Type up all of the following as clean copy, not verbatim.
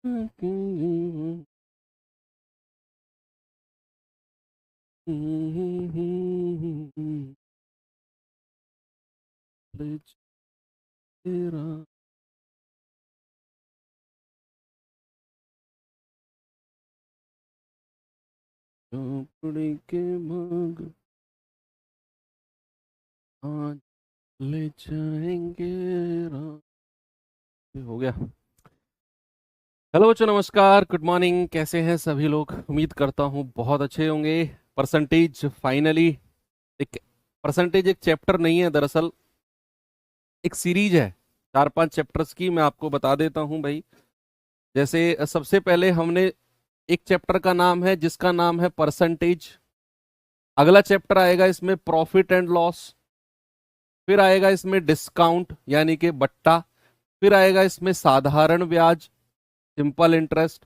तेरा झोपड़ी के भाग आज ले जाएंगे हो गया। हेलो बच्चों, नमस्कार, गुड मॉर्निंग। कैसे हैं सभी लोग? उम्मीद करता हूँ बहुत अच्छे होंगे। परसेंटेज फाइनली एक परसेंटेज एक चैप्टर नहीं है, दरअसल एक सीरीज है 4-5 चैप्टर्स की। मैं आपको बता देता हूँ भाई। जैसे सबसे पहले हमने एक चैप्टर का नाम है जिसका नाम है परसेंटेज। अगला चैप्टर आएगा इसमें प्रॉफिट एंड लॉस। फिर आएगा इसमें डिस्काउंट यानी कि बट्टा। फिर आएगा इसमें साधारण ब्याज, सिंपल इंटरेस्ट।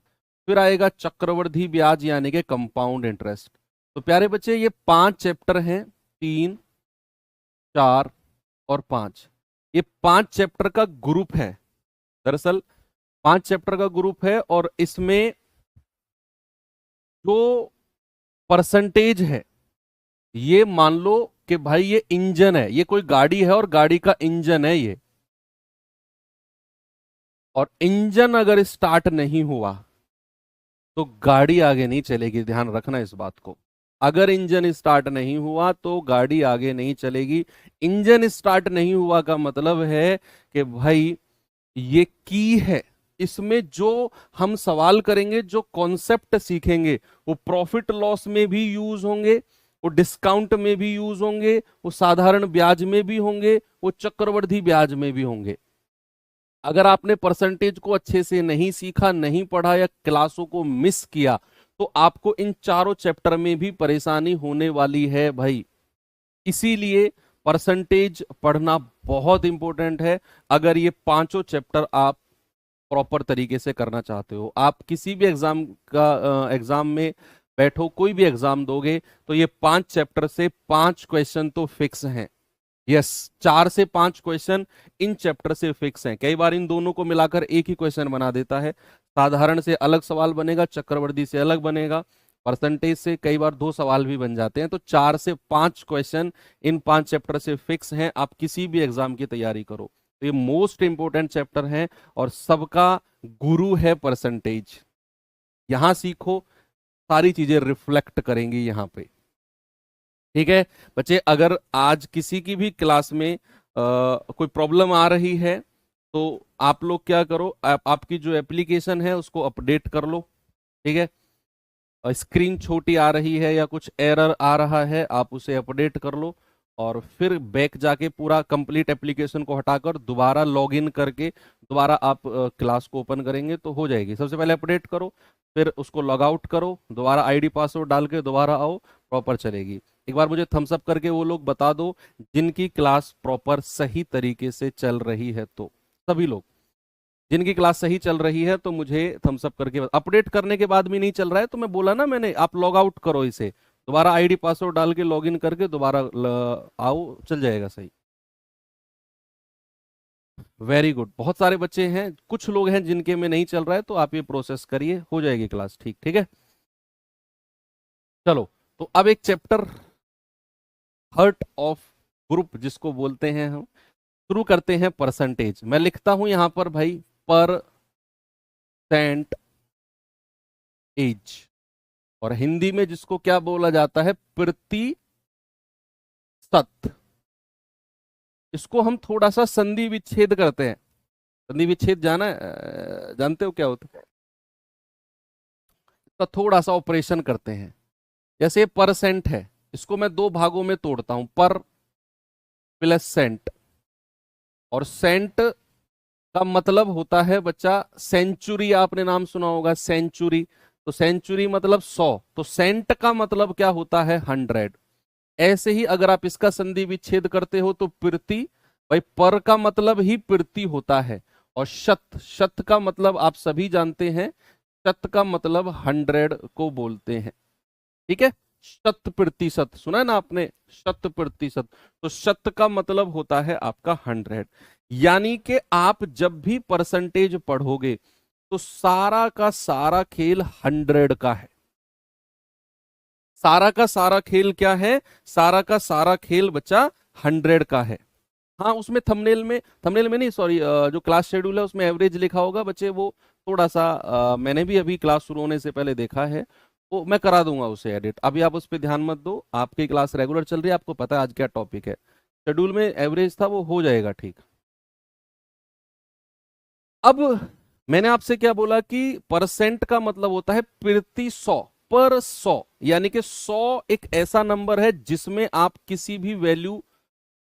फिर आएगा चक्रवृद्धि ब्याज यानी कि कंपाउंड इंटरेस्ट। तो प्यारे बच्चे, ये 5 चैप्टर हैं, 3, 4 और 5। ये 5 चैप्टर का ग्रुप है। दरअसल 5 चैप्टर का ग्रुप है और इसमें जो परसेंटेज है, ये मान लो कि भाई ये इंजन है, ये कोई गाड़ी है और गाड़ी का इंजन है ये। और इंजन अगर स्टार्ट नहीं हुआ तो गाड़ी आगे नहीं चलेगी। ध्यान रखना इस बात को। अगर इंजन स्टार्ट नहीं हुआ तो गाड़ी आगे नहीं चलेगी। इंजन स्टार्ट नहीं हुआ का मतलब है कि भाई ये की है। इसमें जो हम सवाल करेंगे, जो कॉन्सेप्ट सीखेंगे, वो प्रॉफिट लॉस में भी यूज होंगे, वो डिस्काउंट में भी यूज होंगे, वो साधारण ब्याज में भी होंगे, वो चक्रवृद्धि ब्याज में भी होंगे। अगर आपने परसेंटेज को अच्छे से नहीं सीखा, नहीं पढ़ा या क्लासों को मिस किया तो आपको इन चारों चैप्टर में भी परेशानी होने वाली है भाई। इसीलिए परसेंटेज पढ़ना बहुत इंपॉर्टेंट है। अगर ये 5 चैप्टर आप प्रॉपर तरीके से करना चाहते हो, आप किसी भी एग्जाम में बैठो, कोई भी एग्जाम दोगे तो ये 5 चैप्टर से 5 क्वेश्चन तो फिक्स हैं। यस, 4 से 5 क्वेश्चन इन चैप्टर से फिक्स हैं। कई बार इन दोनों को मिलाकर एक ही क्वेश्चन बना देता है। साधारण से अलग सवाल बनेगा, चक्रवृद्धि से अलग बनेगा, परसेंटेज से कई बार 2 सवाल भी बन जाते हैं। तो 4 से 5 क्वेश्चन इन 5 चैप्टर से फिक्स हैं। आप किसी भी एग्जाम की तैयारी करो तो ये मोस्ट इंपोर्टेंट चैप्टर है और सबका गुरु है परसेंटेज। यहां सीखो, सारी चीजें रिफ्लेक्ट करेंगी यहां पे। ठीक है बच्चे, अगर आज किसी की भी क्लास में कोई प्रॉब्लम आ रही है तो आप लोग क्या करो, आपकी जो एप्लीकेशन है उसको अपडेट कर लो। ठीक है, स्क्रीन छोटी आ रही है या कुछ एरर आ रहा है, आप उसे अपडेट कर लो और फिर बैक जाके पूरा कंप्लीट एप्लीकेशन को हटाकर दोबारा लॉगिन करके दोबारा आप क्लास को ओपन करेंगे तो हो जाएगी। सबसे पहले अपडेट करो, फिर उसको लॉग आउट करो, दोबारा आईडी पासवर्ड डाल के दोबारा आओ, प्रॉपर चलेगी। एक बार मुझे थम्स अप करके वो लोग बता दो जिनकी क्लास प्रॉपर सही तरीके से चल रही है। तो सभी लोग जिनकी क्लास सही चल रही है तो मुझे थम्स अप करके अपडेट करने के बाद भी नहीं चल रहा है तो मैं बोला ना मैंने, आप लॉग आउट करो, इसे दोबारा आईडी पासवर्ड डाल के लॉगिन करके दोबारा आओ, चल जाएगा सही। वेरी गुड, बहुत सारे बच्चे हैं, कुछ लोग हैं जिनके में नहीं चल रहा है तो आप ये प्रोसेस करिए, हो जाएगी क्लास ठीक। ठीक है, चलो। तो अब एक चैप्टर हर्ट ऑफ ग्रुप जिसको बोलते हैं हम, शुरू करते हैं। परसेंटेज मैं लिखता हूं यहां पर भाई, परसेंट एज, और हिंदी में जिसको क्या बोला जाता है, प्रतिशत। इसको हम थोड़ा सा संधि विच्छेद करते हैं। संधि विच्छेद जाना है, जानते हो क्या होता है? इसका थोड़ा सा ऑपरेशन करते हैं। जैसे परसेंट है, इसको मैं 2 भागों में तोड़ता हूं, पर प्लस सेंट। और सेंट का मतलब होता है बच्चा सेंचुरी, आपने नाम सुना होगा सेंचुरी। तो सेंचुरी मतलब 100, तो सेंट का मतलब क्या होता है, 100। ऐसे ही अगर आप इसका संधि विच्छेद करते हो तो प्रति, भाई पर का मतलब ही प्रति होता है। और शत, शत का मतलब आप सभी जानते हैं, शत का मतलब 100 को बोलते हैं। ठीक है, शत प्रतिशत सुना है ना आपने, शत प्रतिशत। तो शत का मतलब होता है आपका 100। यानी कि आप जब भी परसेंटेज पढ़ोगे तो सारा का सारा खेल 100 का है। सारा का सारा खेल क्या है? सारा का सारा खेल बच्चा 100 का है। हाँ, उसमें थंबनेल में नहीं, सॉरी, जो क्लास शेड्यूल है उसमें एवरेज लिखा होगा बच्चे, वो थोड़ा सा मैंने भी अभी क्लास शुरू होने से पहले देखा है, वो मैं करा दूंगा उसे एडिट। अभी आप उस पर ध्यान मत दो, आपकी क्लास रेगुलर चल रही है, आपको पता है आज क्या टॉपिक है। शेड्यूल में एवरेज था, वो हो जाएगा ठीक। अब मैंने आपसे क्या बोला कि परसेंट का मतलब होता है प्रति 100, पर 100, यानी कि 100 एक ऐसा नंबर है जिसमें आप किसी भी वैल्यू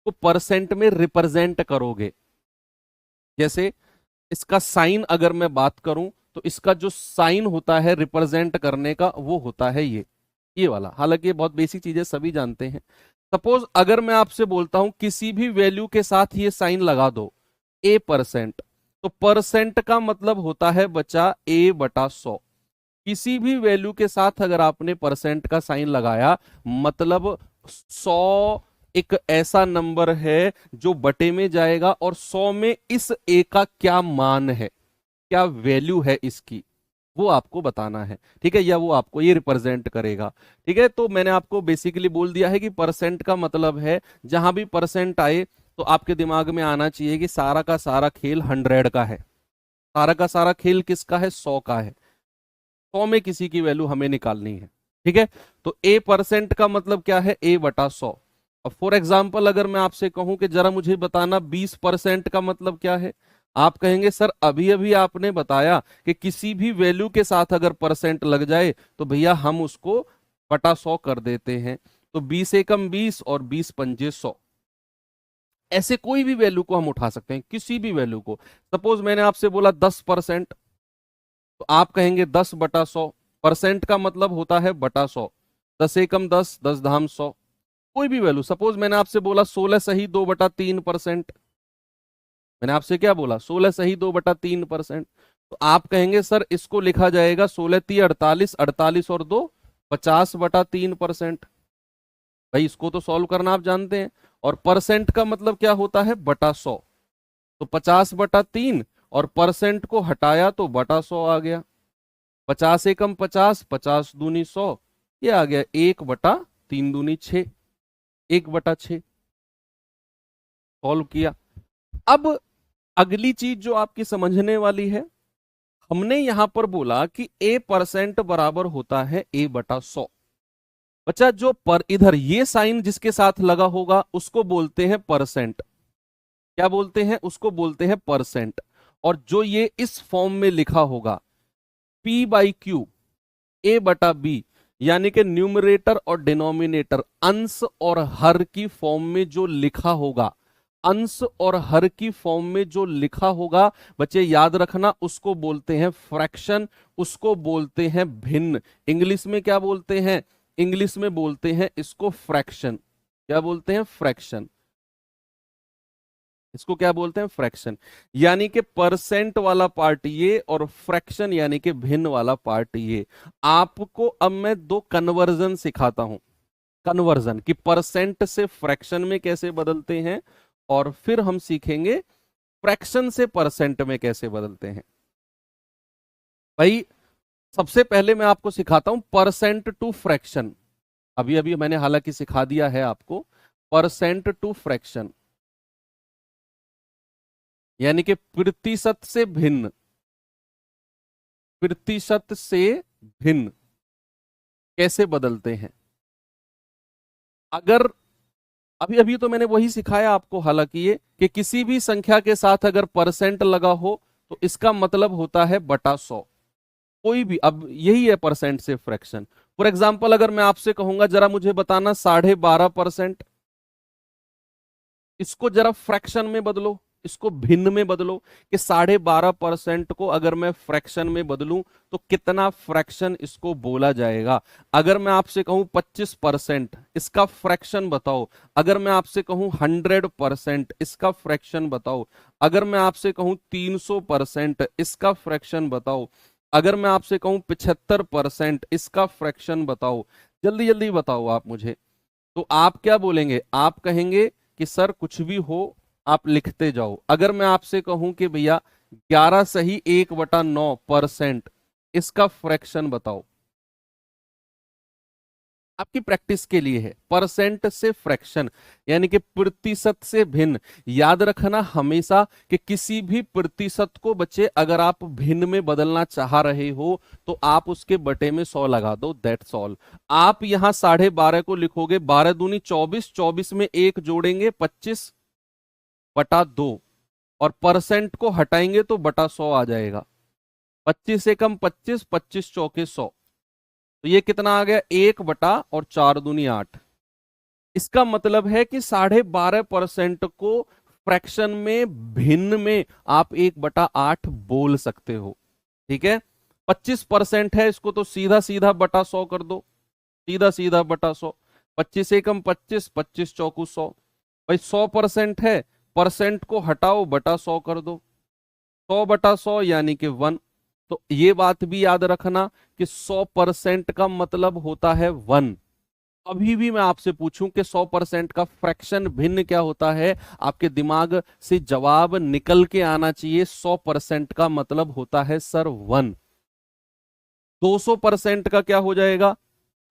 को परसेंट में रिप्रेजेंट करोगे। जैसे इसका साइन अगर मैं बात करूं तो इसका जो साइन होता है रिप्रेजेंट करने का, वो होता है ये वाला। हालांकि ये बहुत बेसिक चीजें सभी जानते हैं। सपोज अगर मैं आपसे बोलता हूं किसी भी वैल्यू के साथ ये साइन लगा दो, A%, तो परसेंट का मतलब होता है बचा A/100। किसी भी वैल्यू के साथ अगर आपने परसेंट का साइन लगाया, मतलब 100 एक ऐसा नंबर है जो बटे में जाएगा, और 100 में इस ए का क्या मान है, क्या वैल्यू है इसकी, वो आपको बताना है। ठीक है, या वो आपको ये रिप्रेजेंट करेगा। ठीक है, तो मैंने आपको बेसिकली बोल दिया है कि परसेंट का मतलब है जहां भी परसेंट आए तो आपके दिमाग में आना चाहिए कि सारा का सारा खेल 100 का है। सारा का सारा खेल किसका है? 100 का है। 100 में किसी की वैल्यू हमें निकालनी है। ठीक है, तो A% का मतलब क्या है? A/100। अब फॉर एग्जाम्पल अगर मैं आपसे कहूं कि जरा मुझे बताना 20% का मतलब क्या है, आप कहेंगे सर अभी अभी आपने बताया कि किसी भी वैल्यू के साथ अगर परसेंट लग जाए तो भैया हम उसको बटा 100 कर देते हैं। तो 20 एकम 20 और 20 पंजे 100, ऐसे कोई भी वैल्यू को हम उठा सकते हैं, किसी भी वैल्यू को। सपोज मैंने आपसे बोला 10%, तो आप कहेंगे 10/100। परसेंट का मतलब होता है बटा 100। 10 एकम 10, 10 धाम 100, कोई भी वैल्यू। सपोज मैंने आपसे बोला 16 सही 2/3%, मैंने आपसे क्या बोला? 16 सही 2/3%। तो आप कहेंगे सर इसको लिखा जाएगा 16 × 3 = 48, 48 और 2 50/3%। भाई इसको तो सॉल्व करना आप जानते हैं। और परसेंट का मतलब क्या होता है? बटा 100। तो 50/3, और परसेंट को हटाया तो बटा 100 आ गया। 50 एकम 50, 50 दूनी 100, ये आ गया 1/3 दूनी 6, 1/6। सॉल्व किया। अब अगली चीज जो आपकी समझने वाली है, हमने यहां पर बोला कि A% बराबर होता है A/100। बच्चा जो पर इधर ये साइन जिसके साथ लगा होगा उसको बोलते हैं परसेंट। क्या बोलते हैं? उसको बोलते हैं परसेंट। और जो ये इस फॉर्म में लिखा होगा P/Q A/B, यानी कि न्यूमरेटर और डिनोमिनेटर, अंश और हर की फॉर्म में जो लिखा होगा, अंश और हर की फॉर्म में जो लिखा होगा बच्चे याद रखना, उसको बोलते हैं फ्रैक्शन, उसको बोलते हैं भिन्न। इंग्लिश में क्या बोलते हैं? इंग्लिश में बोलते हैं इसको फ्रैक्शन। क्या बोलते हैं? फ्रैक्शन। इसको क्या बोलते हैं? फ्रैक्शन। यानी कि परसेंट वाला पार्ट ये और फ्रैक्शन यानी कि भिन्न वाला पार्ट ये। आपको अब मैं दो कन्वर्जन सिखाता हूं। कन्वर्जन कि परसेंट से फ्रैक्शन में कैसे बदलते हैं, और फिर हम सीखेंगे फ्रैक्शन से परसेंट में कैसे बदलते हैं। भाई सबसे पहले मैं आपको सिखाता हूं परसेंट टू फ्रैक्शन। अभी अभी मैंने हालांकि सिखा दिया है आपको परसेंट टू फ्रैक्शन, यानी कि प्रतिशत से भिन्न। प्रतिशत से भिन्न कैसे बदलते हैं। अगर अभी अभी तो मैंने वही सिखाया आपको हालांकि ये कि किसी भी संख्या के साथ अगर परसेंट लगा हो तो इसका मतलब होता है बटा 100। कोई भी, अब यही है परसेंट से फ्रैक्शन। फॉर एग्जाम्पल अगर मैं आपसे कहूंगा जरा मुझे बताना 12.5%, इसको जरा फ्रैक्शन में बदलो, इसको भिन्न में बदलो कि 12.5% को अगर मैं फ्रैक्शन में बदलूं तो कितना फ्रैक्शन इसको बोला जाएगा। अगर मैं आपसे कहूं 25%, इसका फ्रैक्शन बताओ। अगर मैं आपसे कहूं 100%, इसका फ्रैक्शन बताओ। अगर मैं आपसे कहूं 300%, इसका फ्रैक्शन बताओ। अगर मैं आपसे कहूं 75%, इसका फ्रैक्शन बताओ। जल्दी जल्दी बताओ आप मुझे। तो आप क्या बोलेंगे? आप कहेंगे कि सर कुछ भी हो आप लिखते जाओ। अगर मैं आपसे कहूं कि भैया 11 सही 1/9%, इसका फ्रैक्शन बताओ। आपकी प्रैक्टिस के लिए है, परसेंट से फ्रैक्शन यानी कि प्रतिशत से भिन्न। याद रखना हमेशा कि किसी भी प्रतिशत को बच्चे अगर आप भिन्न में बदलना चाह रहे हो तो आप उसके बटे में 100 लगा दो, दैट्स ऑल। आप यहां 12.5 को लिखोगे, 12 दूनी 24, 24 में 1 जोड़ेंगे 25/2, और परसेंट को हटाएंगे तो बटा 100 आ जाएगा। 25 से कम 25, 25 चौके 100, तो ये कितना आ गया, 1 और 4 दूनी 8। इसका मतलब है कि 12.5% को फ्रैक्शन में भिन्न में आप 1/8 बोल सकते हो। ठीक है, 25% है, इसको तो सीधा सीधा बटा 100 कर दो, सीधा सीधा बटा 100। 25 से कम 25, 25 चौकू 100। भाई 100% है, परसेंट को हटाओ बटा 100 कर दो, 100/100 यानी कि 1। तो ये बात भी याद रखना कि 100% का मतलब होता है 1। अभी भी मैं आपसे पूछूं कि 100% का फ्रैक्शन भिन्न क्या होता है, आपके दिमाग से जवाब निकल के आना चाहिए। 100% का मतलब होता है सर 1। 200% का क्या हो जाएगा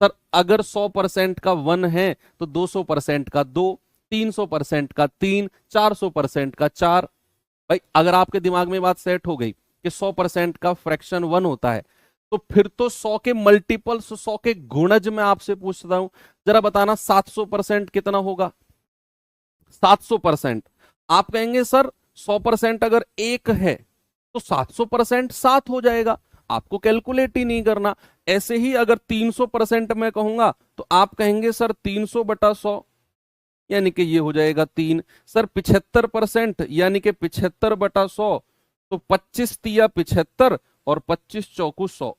सर, अगर 100% का 1 है तो 200% का 2, 300% का 3, 400% का 4। भाई अगर आपके दिमाग में बात सेट हो गई कि 100% का फ्रैक्शन 1 होता है, तो फिर तो 100 के मल्टीपल्स, 100 के गुणज में आपसे पूछता हूं, जरा बताना 700% कितना होगा। 700%। आप कहेंगे सर 100% अगर 1 है तो 700% 7 हो जाएगा, आपको कैलकुलेट ही नहीं करना। ऐसे ही अगर 300% मैं कहूंगा तो आप कहेंगे सर 300/100 यानी कि ये हो जाएगा 3। सर 75% यानी कि 75/100, तो 25 तिया 75 और 25 चौकू 100,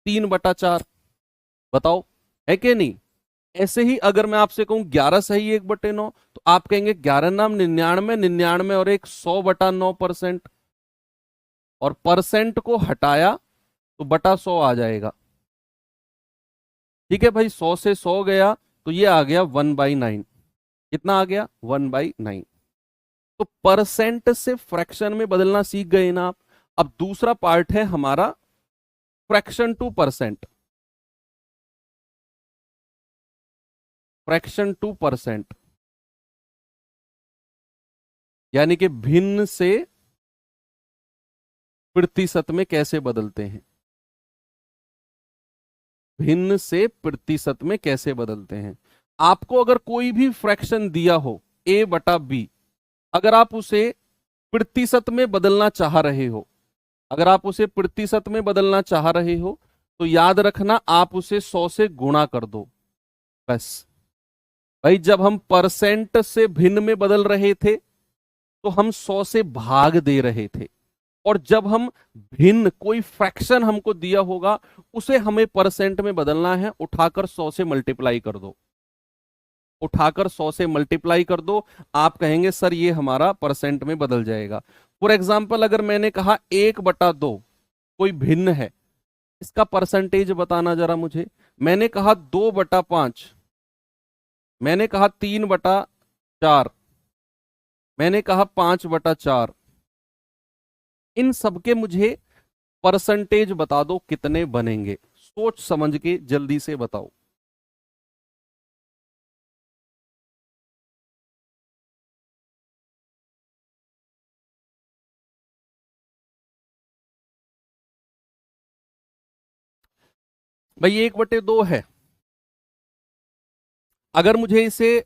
3/4। बताओ है कि नहीं। ऐसे ही अगर मैं आपसे कहूं 11 सही 1/9, तो आप कहेंगे 11 नाम 99, 99 और एक 100/9%, और परसेंट को हटाया तो बटा 100 आ जाएगा। ठीक है भाई, 100 से 100 गया तो ये आ गया 1/9। कितना आ गया, 1/9। तो परसेंट से फ्रैक्शन में बदलना सीख गए ना आप। अब दूसरा पार्ट है हमारा fraction two percent. Fraction two percent यानी कि भिन्न से प्रतिशत में कैसे बदलते हैं। भिन्न से प्रतिशत में कैसे बदलते हैं। आपको अगर कोई भी फ्रैक्शन दिया हो a/b, अगर आप उसे प्रतिशत में बदलना चाह रहे हो, अगर आप उसे प्रतिशत में बदलना चाह रहे हो तो याद रखना आप उसे 100 से गुणा कर दो बस। भाई जब हम परसेंट से भिन्न में बदल रहे थे तो हम 100 से भाग दे रहे थे, और जब हम भिन्न कोई फ्रैक्शन हमको दिया होगा उसे हमें परसेंट में बदलना है, उठाकर 100 से मल्टीप्लाई कर दो, उठाकर 100 से मल्टीप्लाई कर दो। आप कहेंगे सर ये हमारा परसेंट में बदल जाएगा। फॉर एग्जाम्पल अगर मैंने कहा 1/2 कोई भिन्न है, इसका परसेंटेज बताना जरा मुझे। मैंने कहा 2/5, मैंने कहा 3/4, मैंने कहा 5/4। इन सबके मुझे परसेंटेज बता दो कितने बनेंगे, सोच समझ के जल्दी से बताओ। भाई 1/2 है, अगर मुझे इसे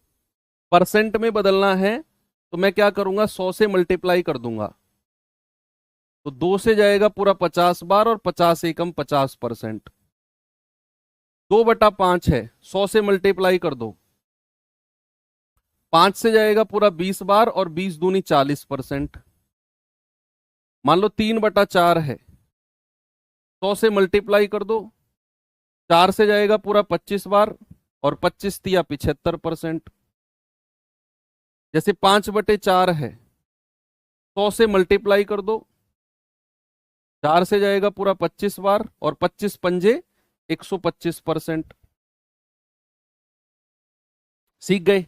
परसेंट में बदलना है तो मैं क्या करूंगा, 100 से मल्टीप्लाई कर दूंगा, तो 2 से जाएगा पूरा 50 बार, और 50 एकम 50%। 2/5 है, 100 से मल्टीप्लाई कर दो, 5 से जाएगा पूरा 20 बार, और 20 दूनी 40%। मान लो 3/4 है, 100 से मल्टीप्लाई कर दो, 4 से जाएगा पूरा 25 बार, और 25 तिया 75%। जैसे 5/4 है, 100 से मल्टीप्लाई कर दो, 4 से जाएगा पूरा 25 बार, और 25 पंजे 125%। सीख गए,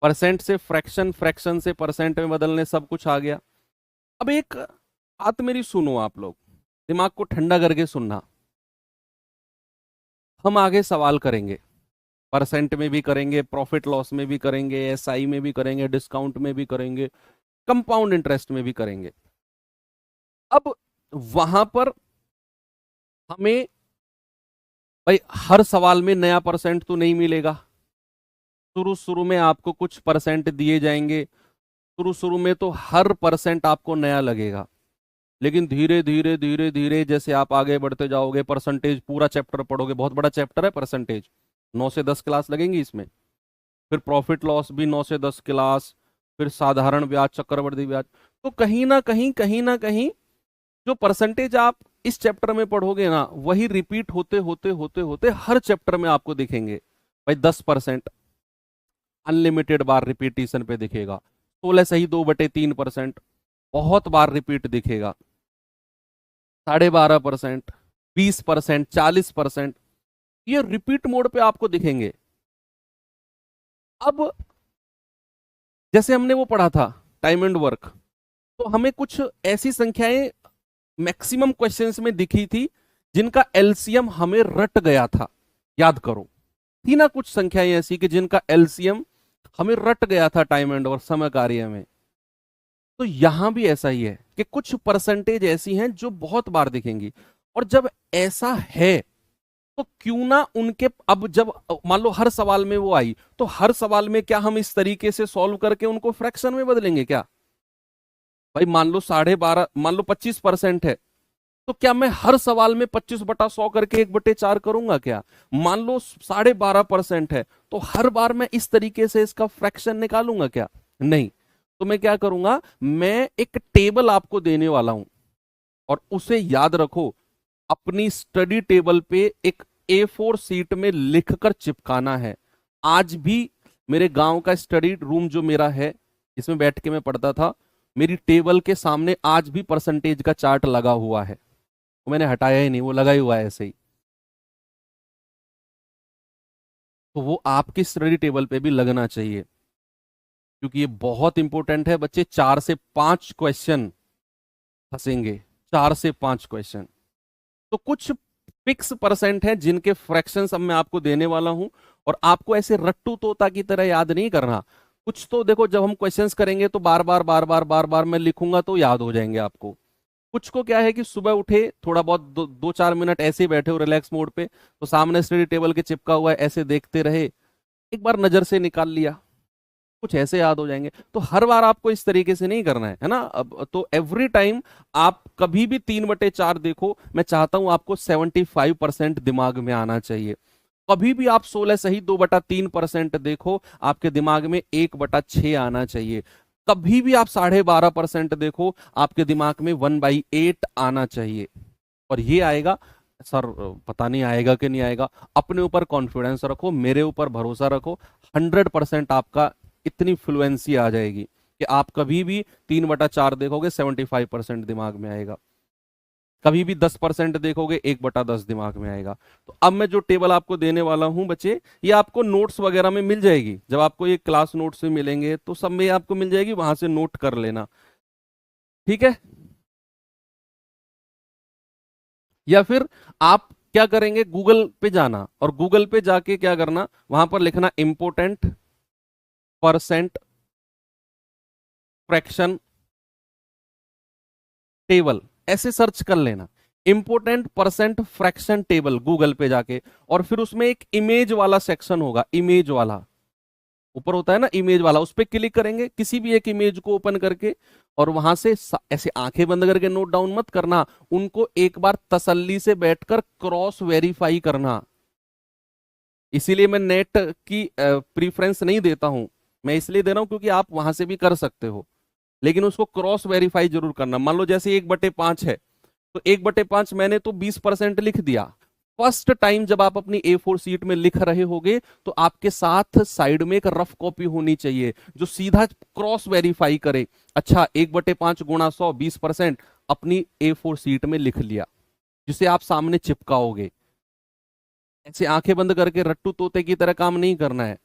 परसेंट से फ्रैक्शन, फ्रैक्शन से परसेंट में बदलने, सब कुछ आ गया। अब एक बात मेरी सुनो आप लोग, दिमाग को ठंडा करके सुनना। हम आगे सवाल करेंगे, परसेंट में भी करेंगे, प्रॉफिट लॉस में भी करेंगे, एसआई में भी करेंगे, डिस्काउंट में भी करेंगे, कंपाउंड इंटरेस्ट में भी करेंगे। अब वहां पर हमें भाई हर सवाल में नया परसेंट तो नहीं मिलेगा। शुरू शुरू में आपको कुछ परसेंट दिए जाएंगे, शुरू शुरू में तो हर परसेंट आपको नया लगेगा, लेकिन धीरे धीरे धीरे धीरे जैसे आप आगे बढ़ते जाओगे, परसेंटेज पूरा चैप्टर पढ़ोगे, बहुत बड़ा चैप्टर है परसेंटेज, 9 से 10 क्लास लगेंगी इसमें, फिर प्रॉफिट लॉस भी 9 से 10 क्लास, फिर साधारण ब्याज, चक्रवृद्धि ब्याज। तो कहीं ना कहीं जो परसेंटेज आप इस चैप्टर में पढ़ोगे ना, वही रिपीट होते होते होते होते हर चैप्टर में आपको दिखेंगे। भाई 10% अनलिमिटेड बार रिपीटिशन पे दिखेगा, 16 सही 2/3% बहुत बार रिपीट दिखेगा, 12.5%, 20%, 40%, ये रिपीट मोड पे आपको दिखेंगे। अब जैसे हमने वो पढ़ा था टाइम एंड वर्क, तो हमें कुछ ऐसी संख्याएं मैक्सिमम क्वेश्चंस में दिखी थी जिनका एलसीएम हमें रट गया था। याद करो, थी ना कुछ संख्याएं ऐसी कि जिनका एलसीएम हमें रट गया था टाइम एंड वर्क समय कार्य में। तो यहां भी ऐसा ही है कि कुछ परसेंटेज ऐसी हैं जो बहुत बार दिखेंगी, और जब ऐसा है तो क्यों ना उनके, अब जब मान लो हर सवाल में वो आई, तो हर सवाल में क्या हम इस तरीके से सॉल्व करके उनको फ्रैक्शन में बदलेंगे क्या? भाई मान लो 12.5, मान लो 25% है, तो क्या मैं हर सवाल में 25/100 करके 1/4 करूंगा क्या? मान लो 12.5% है, तो हर बार मैं इस तरीके से इसका फ्रैक्शन निकालूंगा क्या? नहीं। तो मैं क्या करूंगा, मैं एक टेबल आपको देने वाला हूं, और उसे याद रखो, अपनी स्टडी टेबल पे एक A4 सीट में लिखकर चिपकाना है। आज भी मेरे गांव का स्टडी रूम जो मेरा है, इसमें बैठ के मैं पढ़ता था, मेरी टेबल के सामने आज भी परसेंटेज का चार्ट लगा हुआ है, वो मैंने हटाया ही नहीं, वो लगा ही हुआ है ऐसे ही। तो वो आपकी स्टडी टेबल पे भी लगना चाहिए, क्योंकि ये बहुत इंपॉर्टेंट है बच्चे। 4 से 5 क्वेश्चन फंसेंगे, 4 से 5 क्वेश्चन। तो कुछ फिक्स परसेंट हैं जिनके फ्रैक्शंस अब मैं आपको देने वाला हूं, और आपको ऐसे रट्टू तोता की तरह याद नहीं करना। कुछ तो देखो, जब हम क्वेश्चंस करेंगे तो बार बार बार बार बार बार मैं लिखूंगा तो याद हो जाएंगे आपको। कुछ को क्या है कि सुबह उठे, थोड़ा बहुत 2-4 मिनट ऐसे ही बैठे हो रिलैक्स मोड पे, तो सामने स्टडी टेबल के चिपका हुआ है, ऐसे देखते रहे, एक बार नजर से निकाल लिया, कुछ ऐसे याद हो जाएंगे। तो हर बार आपको इस तरीके से नहीं करना है ना। अब तो एवरी टाइम आप कभी भी 3/4 देखो, मैं चाहता हूं आपको 75% दिमाग में आना चाहिए। कभी भी आप 16 सही 2/3% देखो, आपके दिमाग में 1/6 आना चाहिए। कभी भी आप 12.5% देखो, आपके दिमाग में 1/8 आना चाहिए। और ये आएगा सर, पता नहीं आएगा कि नहीं आएगा, अपने ऊपर कॉन्फिडेंस रखो, मेरे ऊपर भरोसा रखो, 100% आपका इतनी फ्लुएंसी आ जाएगी कि आप कभी भी 3/4 देखोगे 75% दिमाग में आएगा, कभी भी 10% देखोगे 1/10 दिमाग में आएगा। तो अब मैं जो टेबल आपको देने वाला हूं बच्चे, ये आपको नोट्स वगैरह में मिल जाएगी, जब आपको ये क्लास नोट्स में मिलेंगे तो सब में आपको मिल जाएगी, वहां से नोट कर लेना, ठीक है? या फिर आप क्या करेंगे, गूगल पे जाना, और गूगल पे जाके क्या करना, वहां पर लिखना इंपोर्टेंट परसेंट फ्रैक्शन टेबल, ऐसे सर्च कर लेना, important percent fraction table Google पे जाके। और फिर उसमें एक इमेज वाला सेक्शन होगा, इमेज वाला ऊपर होता है ना इमेज वाला, उस पर क्लिक करेंगे, किसी भी एक इमेज को ओपन करके, और वहां से ऐसे आंखें बंद करके नोट डाउन मत करना, उनको एक बार तसल्ली से बैठकर क्रॉस वेरीफाई करना। इसीलिए मैं नेट की प्रीफरेंस नहीं देता हूं, मैं इसलिए दे रहा हूं क्योंकि आप वहां से भी कर सकते हो, लेकिन उसको क्रॉस वेरीफाई जरूर करना। मान लो जैसे 1/5 है, तो 1/5 मैंने तो 20% लिख दिया। फर्स्ट टाइम जब आप अपनी A4 सीट में लिख रहे होगे, तो आपके साथ साइड में एक रफ कॉपी होनी चाहिए जो सीधा क्रॉस वेरीफाई करे। अच्छा, 1/5 गुणा 100 20% अपनी A4 सीट में लिख लिया, जिसे आप सामने चिपकाओगे। ऐसे आंखें बंद करके रट्टू तोते की तरह काम नहीं करना है,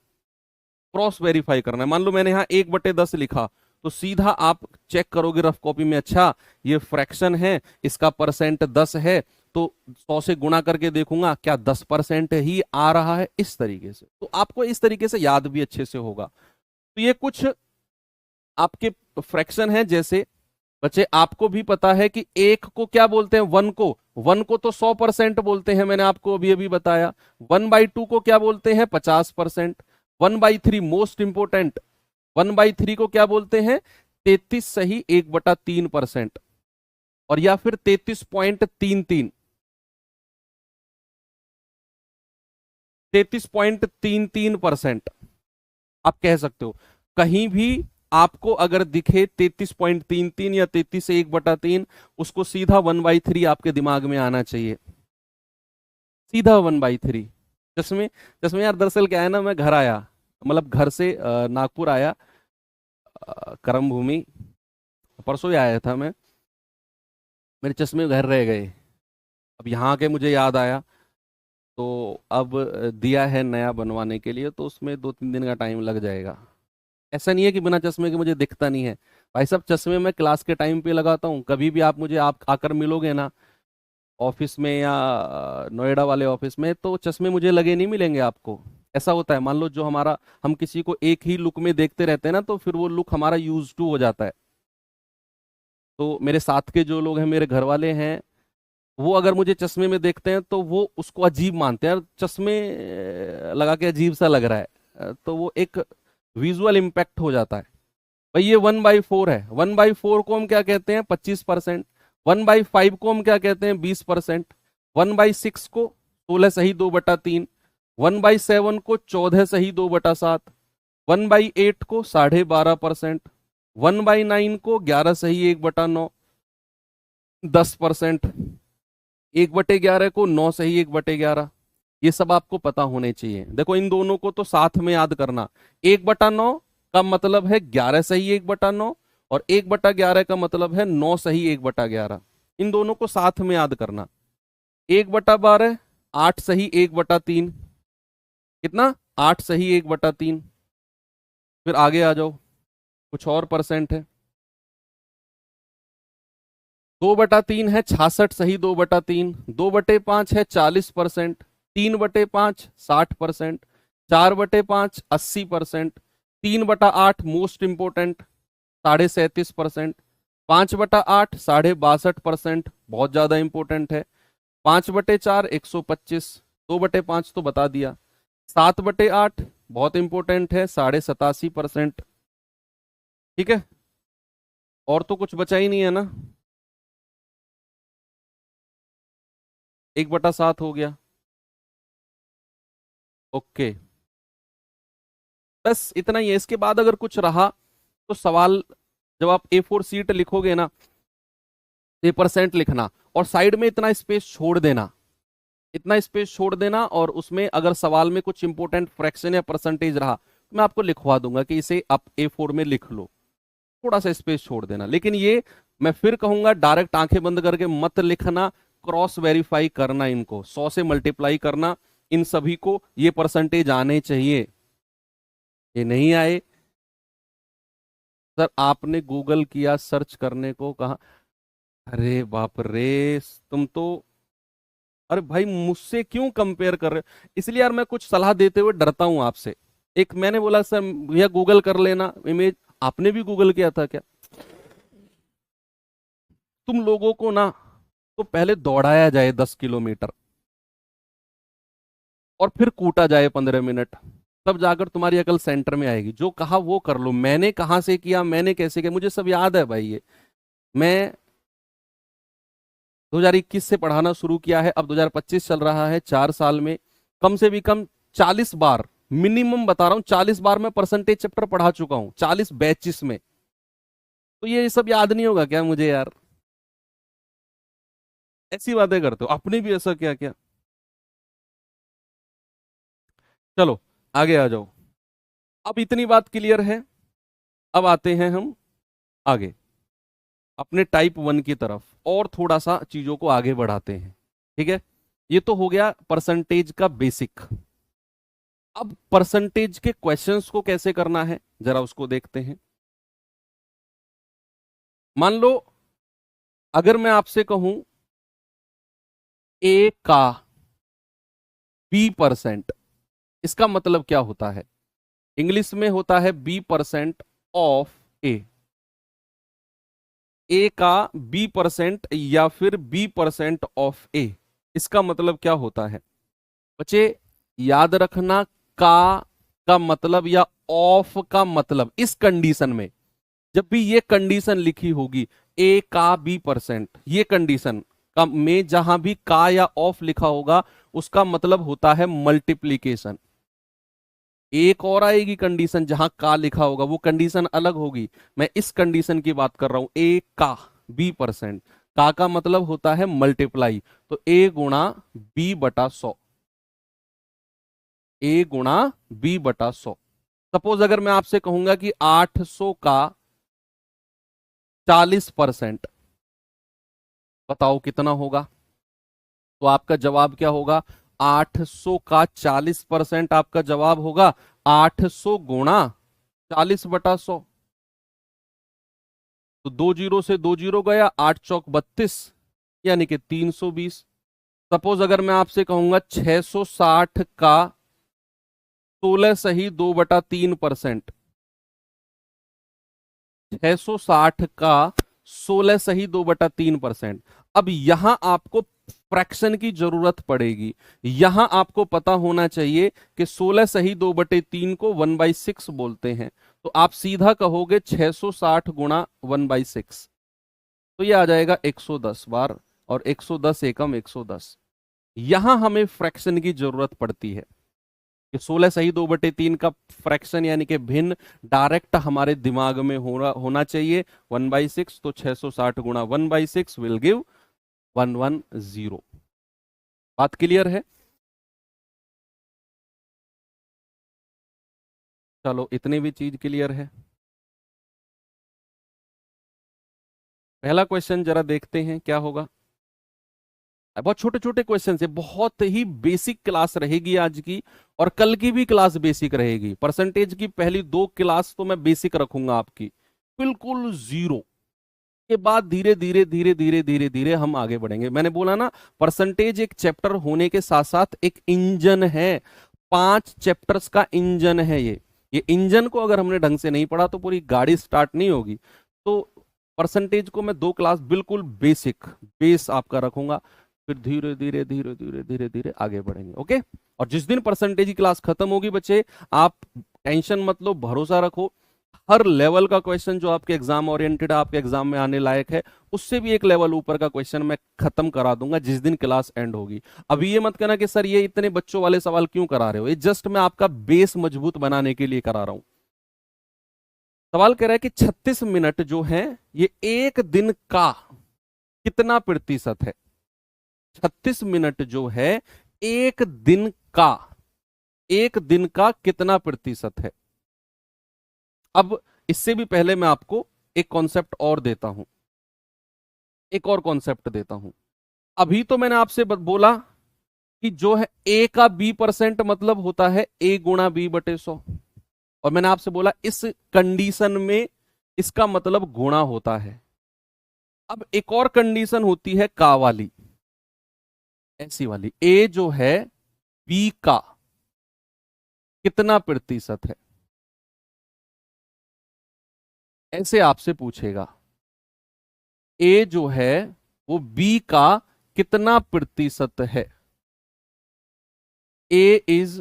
क्रॉस वेरीफाई करना है। मान लो मैंने यहाँ 1/10 लिखा, तो सीधा आप चेक करोगे रफ कॉपी में, अच्छा ये फ्रैक्शन है, इसका परसेंट 10 है, तो 100 से गुणा करके देखूंगा क्या 10% ही आ रहा है, इस तरीके से। तो आपको इस तरीके से याद भी अच्छे से होगा। तो ये कुछ आपके फ्रैक्शन है। जैसे बच्चे आपको भी पता है कि एक को क्या बोलते हैं, वन को तो 100% बोलते हैं, मैंने आपको अभी अभी बताया। 1/2 को क्या बोलते हैं, 50%। 1/3 मोस्ट इंपोर्टेंट, 1/3 को क्या बोलते हैं, 33 सही 1/3%, और या फिर 33.33, 33.33% आप कह सकते हो। कहीं भी आपको अगर दिखे 33.33 या 33 से 1/3, उसको सीधा 1/3 आपके दिमाग में आना चाहिए, सीधा 1/3। चश्मे चश्मे यार, दरअसल क्या है ना, मैं घर आया, मतलब घर से नागपुर आया, कर्म भूमि, परसों ही आया था मैं, मेरे चश्मे घर रह गए। अब यहाँ के मुझे याद आया, तो अब दिया है नया बनवाने के लिए, तो उसमें 2-3 दिन का टाइम लग जाएगा। ऐसा नहीं है कि बिना चश्मे के मुझे दिखता नहीं है भाई साहब, चश्मे मैं क्लास के टाइम पे लगाता हूँ। कभी भी आप मुझे आप आकर मिलोगे ना ऑफिस में या नोएडा वाले ऑफिस में, तो चश्मे मुझे लगे नहीं मिलेंगे आपको। ऐसा होता है, मान लो जो हमारा, हम किसी को एक ही लुक में देखते रहते हैं ना, तो फिर वो लुक हमारा यूज टू हो जाता है। तो मेरे साथ के जो लोग हैं, मेरे घर वाले हैं, वो अगर मुझे चश्मे में देखते हैं तो वो उसको अजीब मानते हैं, यार चश्मे लगा के अजीब सा लग रहा है। तो वो एक विजुअल इम्पैक्ट हो जाता है। भाई ये 1/4 है, 1/4 को हम क्या कहते हैं, 25%। 1/5 को हम क्या कहते हैं, 20%। 1/6 को 16 सही 2/3। 1/7 को 14 सही 2/7। 1/8 को 12.5%। 1/9 को 11 सही 1/9, 10%। 1/11 को 9 सही 1/11। ये सब आपको पता होने चाहिए। देखो इन दोनों को तो साथ में याद करना। 1/9 का मतलब है 11 सही 1/9, और 1/11 का मतलब है 9 सही 1/11। इन दोनों को साथ में याद करना। 1/12 8 सही 1/3, कितना, 8 सही 1/3। फिर आगे आ जाओ, कुछ और परसेंट है। 2/3 है 66 सही 2/3। 2/5 है 40%। 3/5 60%। 4/5 80%। 3/8 मोस्ट इंपोर्टेंट 37.5%। 5/8 62%, बहुत ज्यादा इंपॉर्टेंट है। 5/4 125, 2/5 तो बता दिया। 7/8 बहुत इंपॉर्टेंट है 87.5%। ठीक है, और तो कुछ बचा ही नहीं है ना, 1/7 हो गया। ओके, बस इतना ही है। इसके बाद अगर कुछ रहा तो सवाल, जब आप A4 सीट लिखोगे ना, ये परसेंट लिखना और साइड में इतना स्पेस छोड़ देना, इतना स्पेस छोड़ देना, और उसमें अगर सवाल में कुछ इंपॉर्टेंट फ्रैक्शन या परसेंटेज रहा तो मैं आपको लिखवा दूंगा कि इसे आप A4 में लिख लो, थोड़ा सा स्पेस छोड़ देना। लेकिन ये मैं फिर कहूंगा, डायरेक्ट आंखें बंद करके मत लिखना, क्रॉस वेरीफाई करना, इनको 100 से मल्टीप्लाई करना, इन सभी को ये परसेंटेज आने चाहिए। ये नहीं आए, सर आपने गूगल किया, सर्च करने को कहा, अरे बाप रे, तुम तो, अरे भाई मुझसे क्यों कंपेयर कर रहे हो। इसलिए यार मैं कुछ सलाह देते हुए डरता हूं आपसे। एक मैंने बोला सर भैया गूगल कर लेना इमेज, आपने भी गूगल किया था क्या। तुम लोगों को ना तो पहले दौड़ाया जाए 10 किलोमीटर, और फिर कूटा जाए 15 मिनट, तब जाकर तुम्हारी अकल सेंटर में आएगी। जो कहा वो कर लो, मैंने कहां से किया, मैंने कैसे किया, मुझे सब याद है भाई। ये मैं 2021 से पढ़ाना शुरू किया है, अब 2025 चल रहा है, 4 साल में कम से भी कम 40 बार, मिनिमम बता रहा हूं 40 बार मैं परसेंटेज चैप्टर पढ़ा चुका हूं, 40 बैचेस में। तो ये सब याद नहीं होगा क्या मुझे यार, ऐसी बातें करते हो, अपने भी ऐसा क्या क्या। चलो आगे आ जाओ, अब इतनी बात क्लियर है। अब आते हैं हम आगे अपने टाइप 1 की तरफ, और थोड़ा सा चीजों को आगे बढ़ाते हैं। ठीक है, ये तो हो गया परसेंटेज का बेसिक। अब परसेंटेज के क्वेश्चंस को कैसे करना है जरा उसको देखते हैं। मान लो अगर मैं आपसे कहूं ए का B%, इसका मतलब क्या होता है? इंग्लिश में होता है B% ऑफ ए। ए का B% या फिर B% ऑफ ए, इसका मतलब क्या होता है बच्चे? याद रखना, का मतलब या ऑफ का मतलब, इस कंडीशन में जब भी ये कंडीशन लिखी होगी ए का B%, ये कंडीशन का में जहां भी का या ऑफ लिखा होगा उसका मतलब होता है मल्टीप्लीकेशन। एक और आएगी कंडीशन जहां का लिखा होगा, वो कंडीशन अलग होगी। मैं इस कंडीशन की बात कर रहा हूं, ए का B%, का मतलब होता है मल्टीप्लाई, तो ए गुणा B/100, ए गुणा B/100। सपोज अगर मैं आपसे कहूंगा कि 800 का 40%, बताओ कितना होगा? तो आपका जवाब क्या होगा? 800 का 40% आपका जवाब होगा 800 गुणा 40/100। तो 2 जीरो से 2 जीरो गया, 8 चौक 32, यानी कि 320। सपोज अगर मैं आपसे कहूंगा 660 का 16 सही 2/3%, 660 का 16 सही 2/3%। अब यहां आपको फ्रैक्शन की जरूरत पड़ेगी। यहां आपको पता होना चाहिए कि 16 सही 2/3 को 1/6 बोलते हैं, तो आप सीधा कहोगे 660 गुणा 1/6, तो ये आ जाएगा 110 बार, और 110 एकम 110। यहां हमें फ्रैक्शन की जरूरत पड़ती है कि 16 सही 2/3 का फ्रैक्शन यानी कि भिन्न डायरेक्ट हमारे दिमाग में होना चाहिए 1/6, तो 660 गुणा 1/6 विल गिव 110। बात क्लियर है? चलो इतनी भी चीज क्लियर है। पहला क्वेश्चन जरा देखते हैं क्या होगा। बहुत छोटे छोटे क्वेश्चन है, बहुत ही बेसिक क्लास रहेगी आज की, और कल की भी क्लास बेसिक रहेगी। परसेंटेज की पहली 2 क्लास तो मैं बेसिक रखूंगा आपकी, बिल्कुल जीरो के बाद धीरे धीरे धीरे धीरे धीरे धीरे हम आगे बढ़ेंगे। मैंने बोला ना, परसेंटेज एक चैप्टर होने के साथ साथ एक इंजन है, 5 चैप्टर्स का इंजन है ये इंजन को अगर हमने ढंग से नहीं पढ़ा तो पूरी गाड़ी स्टार्ट नहीं होगी। तो परसेंटेज को मैं 2 क्लास बिल्कुल बेसिक बेस आपका रखूंगा, फिर धीरे धीरे धीरे धीरे धीरे धीरे आगे बढ़ेंगे। ओके, और जिस दिन परसेंटेज की क्लास खत्म होगी बच्चे, आप टेंशन मत लो, भरोसा रखो, हर लेवल का क्वेश्चन जो आपके एग्जाम ओरिएंटेड आपके एग्जाम में आने लायक है, उससे भी एक लेवल ऊपर का क्वेश्चन मैं खत्म करा दूंगा जिस दिन क्लास एंड होगी। अभी ये मत कहना कि सर ये इतने बच्चों वाले सवाल क्यों करा रहे हो, ये जस्ट मैं आपका बेस मजबूत बनाने के लिए करा रहा हूं। सवाल कह रहा है कि 36 मिनट जो है ये एक दिन का कितना प्रतिशत है? 36 मिनट जो है एक दिन का, एक दिन का कितना प्रतिशत है? अब इससे भी पहले मैं आपको एक कॉन्सेप्ट और देता हूं, एक और कॉन्सेप्ट देता हूं। अभी तो मैंने आपसे बोला कि जो है ए का B% मतलब होता है A गुणा B/100, और मैंने आपसे बोला इस कंडीशन में इसका मतलब गुणा होता है। अब एक और कंडीशन होती है का वाली, ऐसी वाली, ए जो है बी का कितना प्रतिशत है, ऐसे आपसे पूछेगा। ए जो है वो बी का कितना प्रतिशत है, A is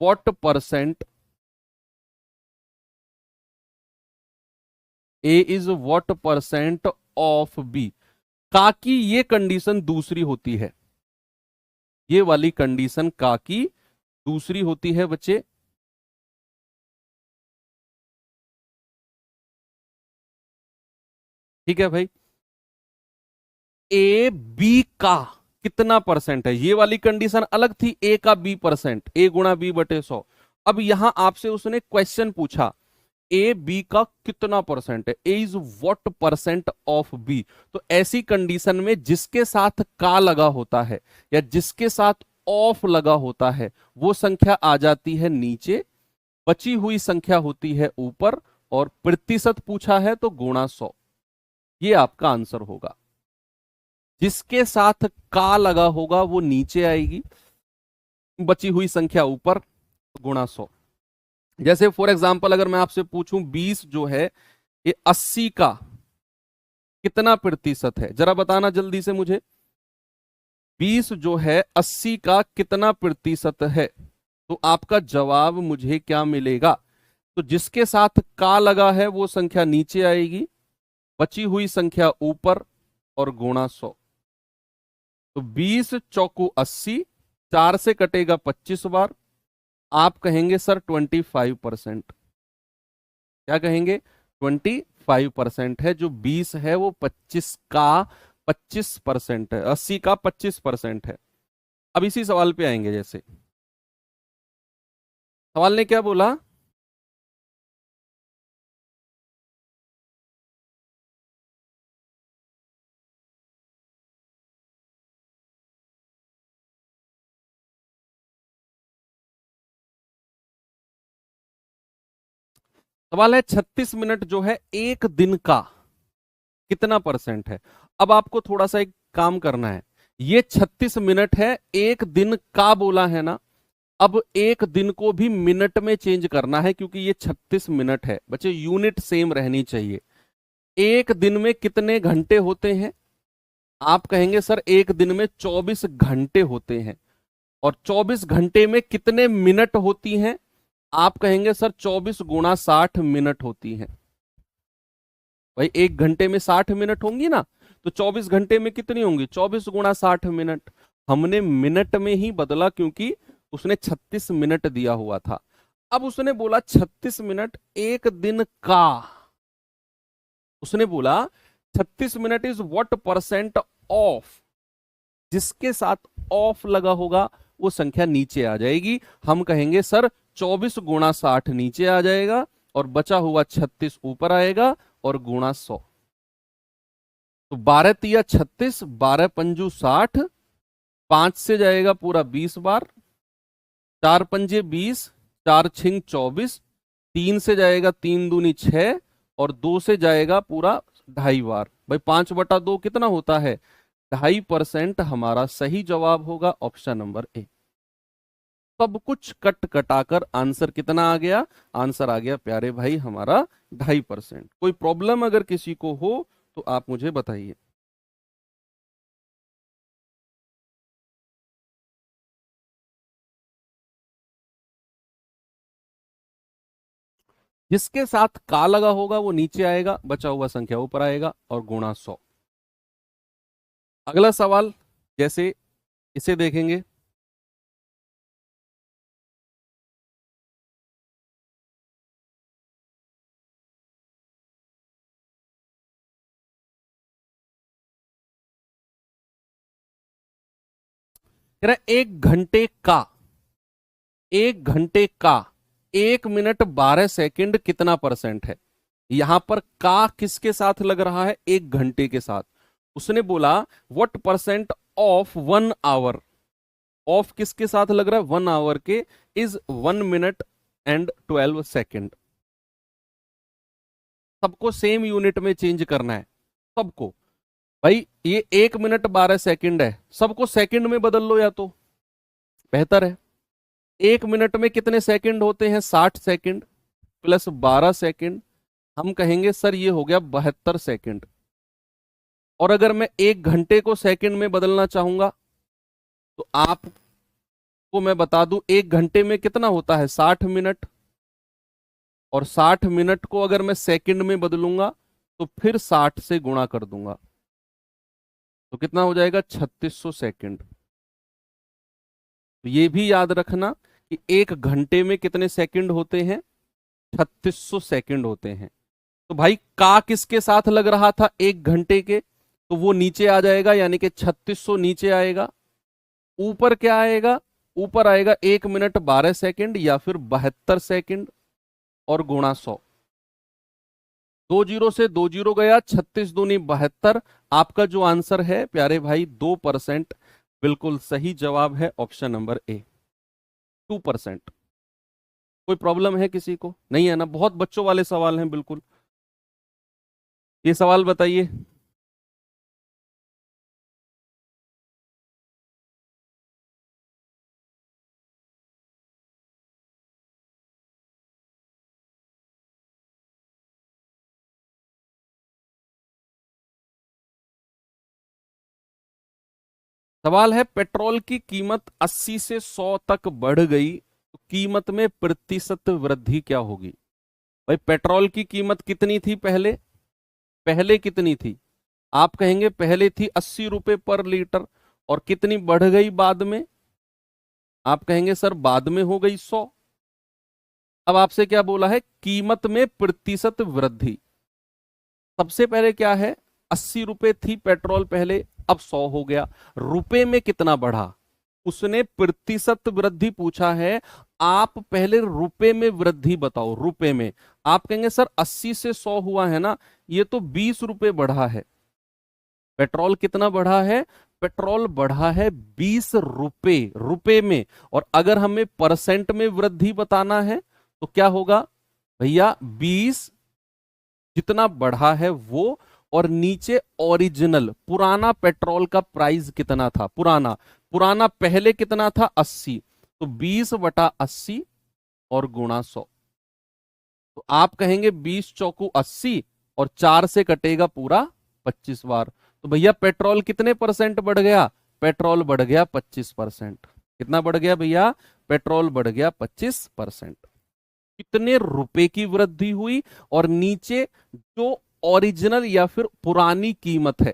what percent, A is what percent of B. का की ये कंडीशन दूसरी होती है, ये वाली कंडीशन का की दूसरी होती है बच्चे। ठीक है भाई, ए बी का कितना परसेंट है, ये वाली कंडीशन अलग थी, ए का B%, ए गुणा B/100। अब यहां आपसे उसने क्वेश्चन पूछा ए बी का कितना परसेंट है, A is what percent of B. तो ऐसी कंडीशन में जिसके साथ का लगा होता है या जिसके साथ ऑफ लगा होता है वो संख्या आ जाती है नीचे, बची हुई संख्या होती है ऊपर, और प्रतिशत पूछा है तो गुणा 100। ये आपका आंसर होगा। जिसके साथ का लगा होगा वो नीचे आएगी, बची हुई संख्या ऊपर, गुणा 100। जैसे फॉर एग्जाम्पल अगर मैं आपसे पूछूं 20 जो है ये 80 का कितना प्रतिशत है, जरा बताना जल्दी से मुझे। 20 जो है 80 का कितना प्रतिशत है, तो आपका जवाब मुझे क्या मिलेगा? तो जिसके साथ का लगा है वो संख्या नीचे आएगी, बची हुई संख्या ऊपर, और गुणा 100। तो 20 चौकू 80, 4 से कटेगा 25 बार। आप कहेंगे सर 25%। क्या कहेंगे? 25% है। जो 20 है वो 25 का 25% है, 80 का 25% है। अब इसी सवाल पे आएंगे। जैसे सवाल ने क्या बोला, सवाल है 36 मिनट जो है एक दिन का कितना परसेंट है। अब आपको थोड़ा सा एक काम करना है। ये 36 मिनट है, एक दिन का बोला है ना। अब एक दिन को भी मिनट में चेंज करना है, क्योंकि ये 36 मिनट है। बच्चे यूनिट सेम रहनी चाहिए। एक दिन में कितने घंटे होते हैं? आप कहेंगे सर एक दिन में 24 घंटे होते हैं। और 24 घंटे में कितने मिनट होती हैं? आप कहेंगे सर 24 गुणा 60 मिनट होती हैं। भाई एक घंटे में 60 मिनट होंगी ना, तो 24 घंटे में कितनी होंगी? 24 गुणा 60 मिनट। हमने मिनट में ही बदला, क्योंकि उसने 36 मिनट दिया हुआ था। अब उसने बोला 36 मिनट एक दिन का। उसने बोला 36 minute is what percent of. जिसके साथ ऑफ लगा होगा वो संख्या नीचे आ जाएगी। हम कहेंगे सर 24 गुणा 60 नीचे आ जाएगा, और बचा हुआ 36 ऊपर आएगा, और गुणा 100। तो 12 तिया 36, 12 पंजू 60, 5 से जाएगा पूरा 20 बार, 4 पंजे 20, 4 छिंग 24, 3 से जाएगा 3 दूनी 6, और 2 से जाएगा पूरा 2.5 बार। भाई 5/2 कितना होता है? 2.5%। हमारा सही जवाब होगा ऑप्शन नंबर ए। सब कुछ कट कटाकर आंसर कितना आ गया? आंसर आ गया प्यारे भाई हमारा 2.5%। कोई प्रॉब्लम अगर किसी को हो तो आप मुझे बताइए। जिसके साथ का लगा होगा वो नीचे आएगा, बचा हुआ संख्या ऊपर आएगा, और गुणा 100। अगला सवाल जैसे इसे देखेंगे। कह रहा है एक घंटे का 1 मिनट 12 सेकंड कितना परसेंट है। यहां पर का किसके साथ लग रहा है? एक घंटे के साथ। उसने बोला what percent of 1 hour. Of किसके साथ लग रहा है? 1 आवर के। Is 1 minute and 12 second. सबको सेम यूनिट में चेंज करना है, सबको। भाई ये 1 मिनट 12 सेकंड है, सबको सेकंड में बदल लो या तो बेहतर है। 1 मिनट में कितने सेकंड होते हैं? 60 सेकंड प्लस 12 सेकंड। हम कहेंगे सर ये हो गया 72 सेकंड। और अगर मैं 1 घंटे को सेकंड में बदलना चाहूंगा तो आपको मैं बता दूं 1 घंटे में कितना होता है? 60 मिनट। और 60 मिनट को अगर मैं सेकंड में बदलूंगा तो फिर 60 से गुणा कर दूंगा, तो कितना हो जाएगा? 3600 सेकंड। तो ये भी याद रखना कि 1 घंटे में कितने सेकंड होते हैं? 3600 सेकंड होते हैं। तो भाई का किसके साथ लग रहा था 1 घंटे के? तो वो नीचे आ जाएगा, यानी कि 3600 नीचे आएगा। ऊपर क्या आएगा? ऊपर आएगा 1 मिनट 12 सेकंड या फिर 72 सेकंड, और गुणा 100। 2 जीरो से 2 जीरो गया, 36 दूनी 72। आपका जो आंसर है प्यारे भाई 2%। बिल्कुल सही जवाब है ऑप्शन नंबर ए, 2%। कोई प्रॉब्लम है किसी को? नहीं है ना? बहुत बच्चों वाले सवाल हैं बिल्कुल। ये सवाल बताइए। सवाल है, पेट्रोल की कीमत 80 से 100 तक बढ़ गई तो कीमत में प्रतिशत वृद्धि क्या होगी? भाई पेट्रोल की कीमत कितनी थी पहले? पहले कितनी थी? आप कहेंगे पहले थी 80 रुपए पर लीटर, और कितनी बढ़ गई बाद में? आप कहेंगे सर बाद में हो गई 100। अब आपसे क्या बोला है? कीमत में प्रतिशत वृद्धि। सबसे पहले क्या है, 80 रुपए थी पेट्रोल पहले, अब 100 हो गया। रुपए में कितना बढ़ा? उसने प्रतिशत वृद्धि पूछा है। आप पहले रुपए में वृद्धि बताओ, रुपए में। आप कहेंगे सर 80 से 100 हुआ है ना, ये तो 20 रुपए बढ़ा है। पेट्रोल कितना बढ़ा है? पेट्रोल बढ़ा है 20 रुपए, रुपए में। और अगर हमें परसेंट में वृद्धि बताना है तो क्या होगा भैया? 20 जितना बढ़ा है वो, और नीचे ओरिजिनल पुराना पेट्रोल का प्राइस कितना था? पुराना पुराना पहले कितना था? 80। तो 20/80 और गुणा 100। तो आप कहेंगे 20 चौकू 80, और 4 से कटेगा पूरा 25 बार। तो भैया पेट्रोल कितने परसेंट बढ़ गया? पेट्रोल बढ़ गया 25%। कितना बढ़ गया भैया? पेट्रोल बढ़ गया 25%। कितने रुपए की वृद्धि हुई? और नीचे जो ओरिजिनल या फिर पुरानी कीमत है,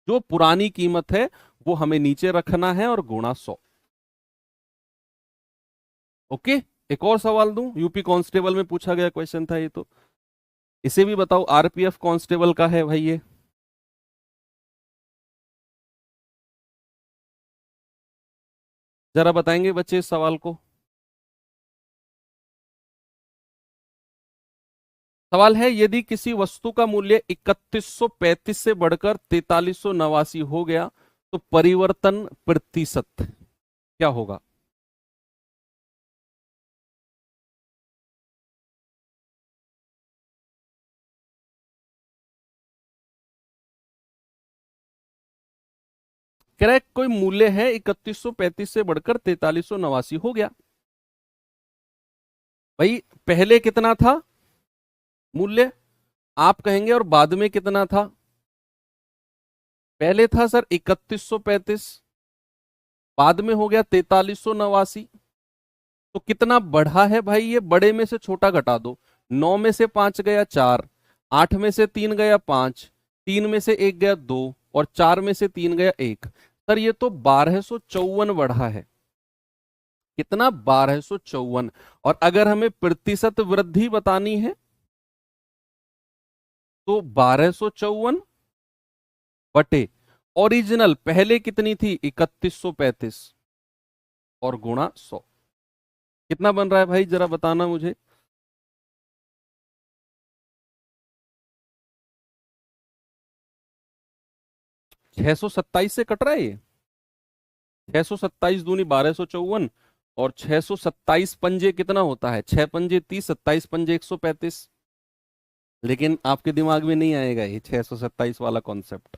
जो पुरानी कीमत है वो हमें नीचे रखना है और गुणा 100। ओके। एक और सवाल दूं, यूपी कांस्टेबल में पूछा गया क्वेश्चन था ये तो। इसे भी बताओ, आरपीएफ कांस्टेबल का है भाई ये। जरा बताएंगे बच्चे इस सवाल को। सवाल है, यदि किसी वस्तु का मूल्य 3135 से बढ़कर 4389 हो गया तो परिवर्तन प्रतिशत क्या होगा? कह रहा है कोई मूल्य है 3135 से बढ़कर 4389 हो गया। भाई पहले कितना था मूल्य? आप कहेंगे और बाद में कितना था? पहले था सर 3135, बाद में हो गया 4389। तो कितना बढ़ा है भाई? ये बड़े में से छोटा घटा दो। 9 में से 5 गया 4, 8 में से 3 गया 5, 3 में से 1 गया 2, और 4 में से 3 गया 1। सर ये तो 1254 बढ़ा है। कितना? 1254। और अगर हमें प्रतिशत वृद्धि बतानी है तो 1254 बटे ओरिजिनल पहले कितनी थी? 3135 और गुणा 100। कितना बन रहा है भाई? जरा बताना मुझे। 627 से कट रहा है ये। 627 दूनी 1254, और 627 पंजे कितना होता है? 6 पंजे 30, 27 पंजे 135। लेकिन आपके दिमाग में नहीं आएगा ये 627 वाला कॉन्सेप्ट।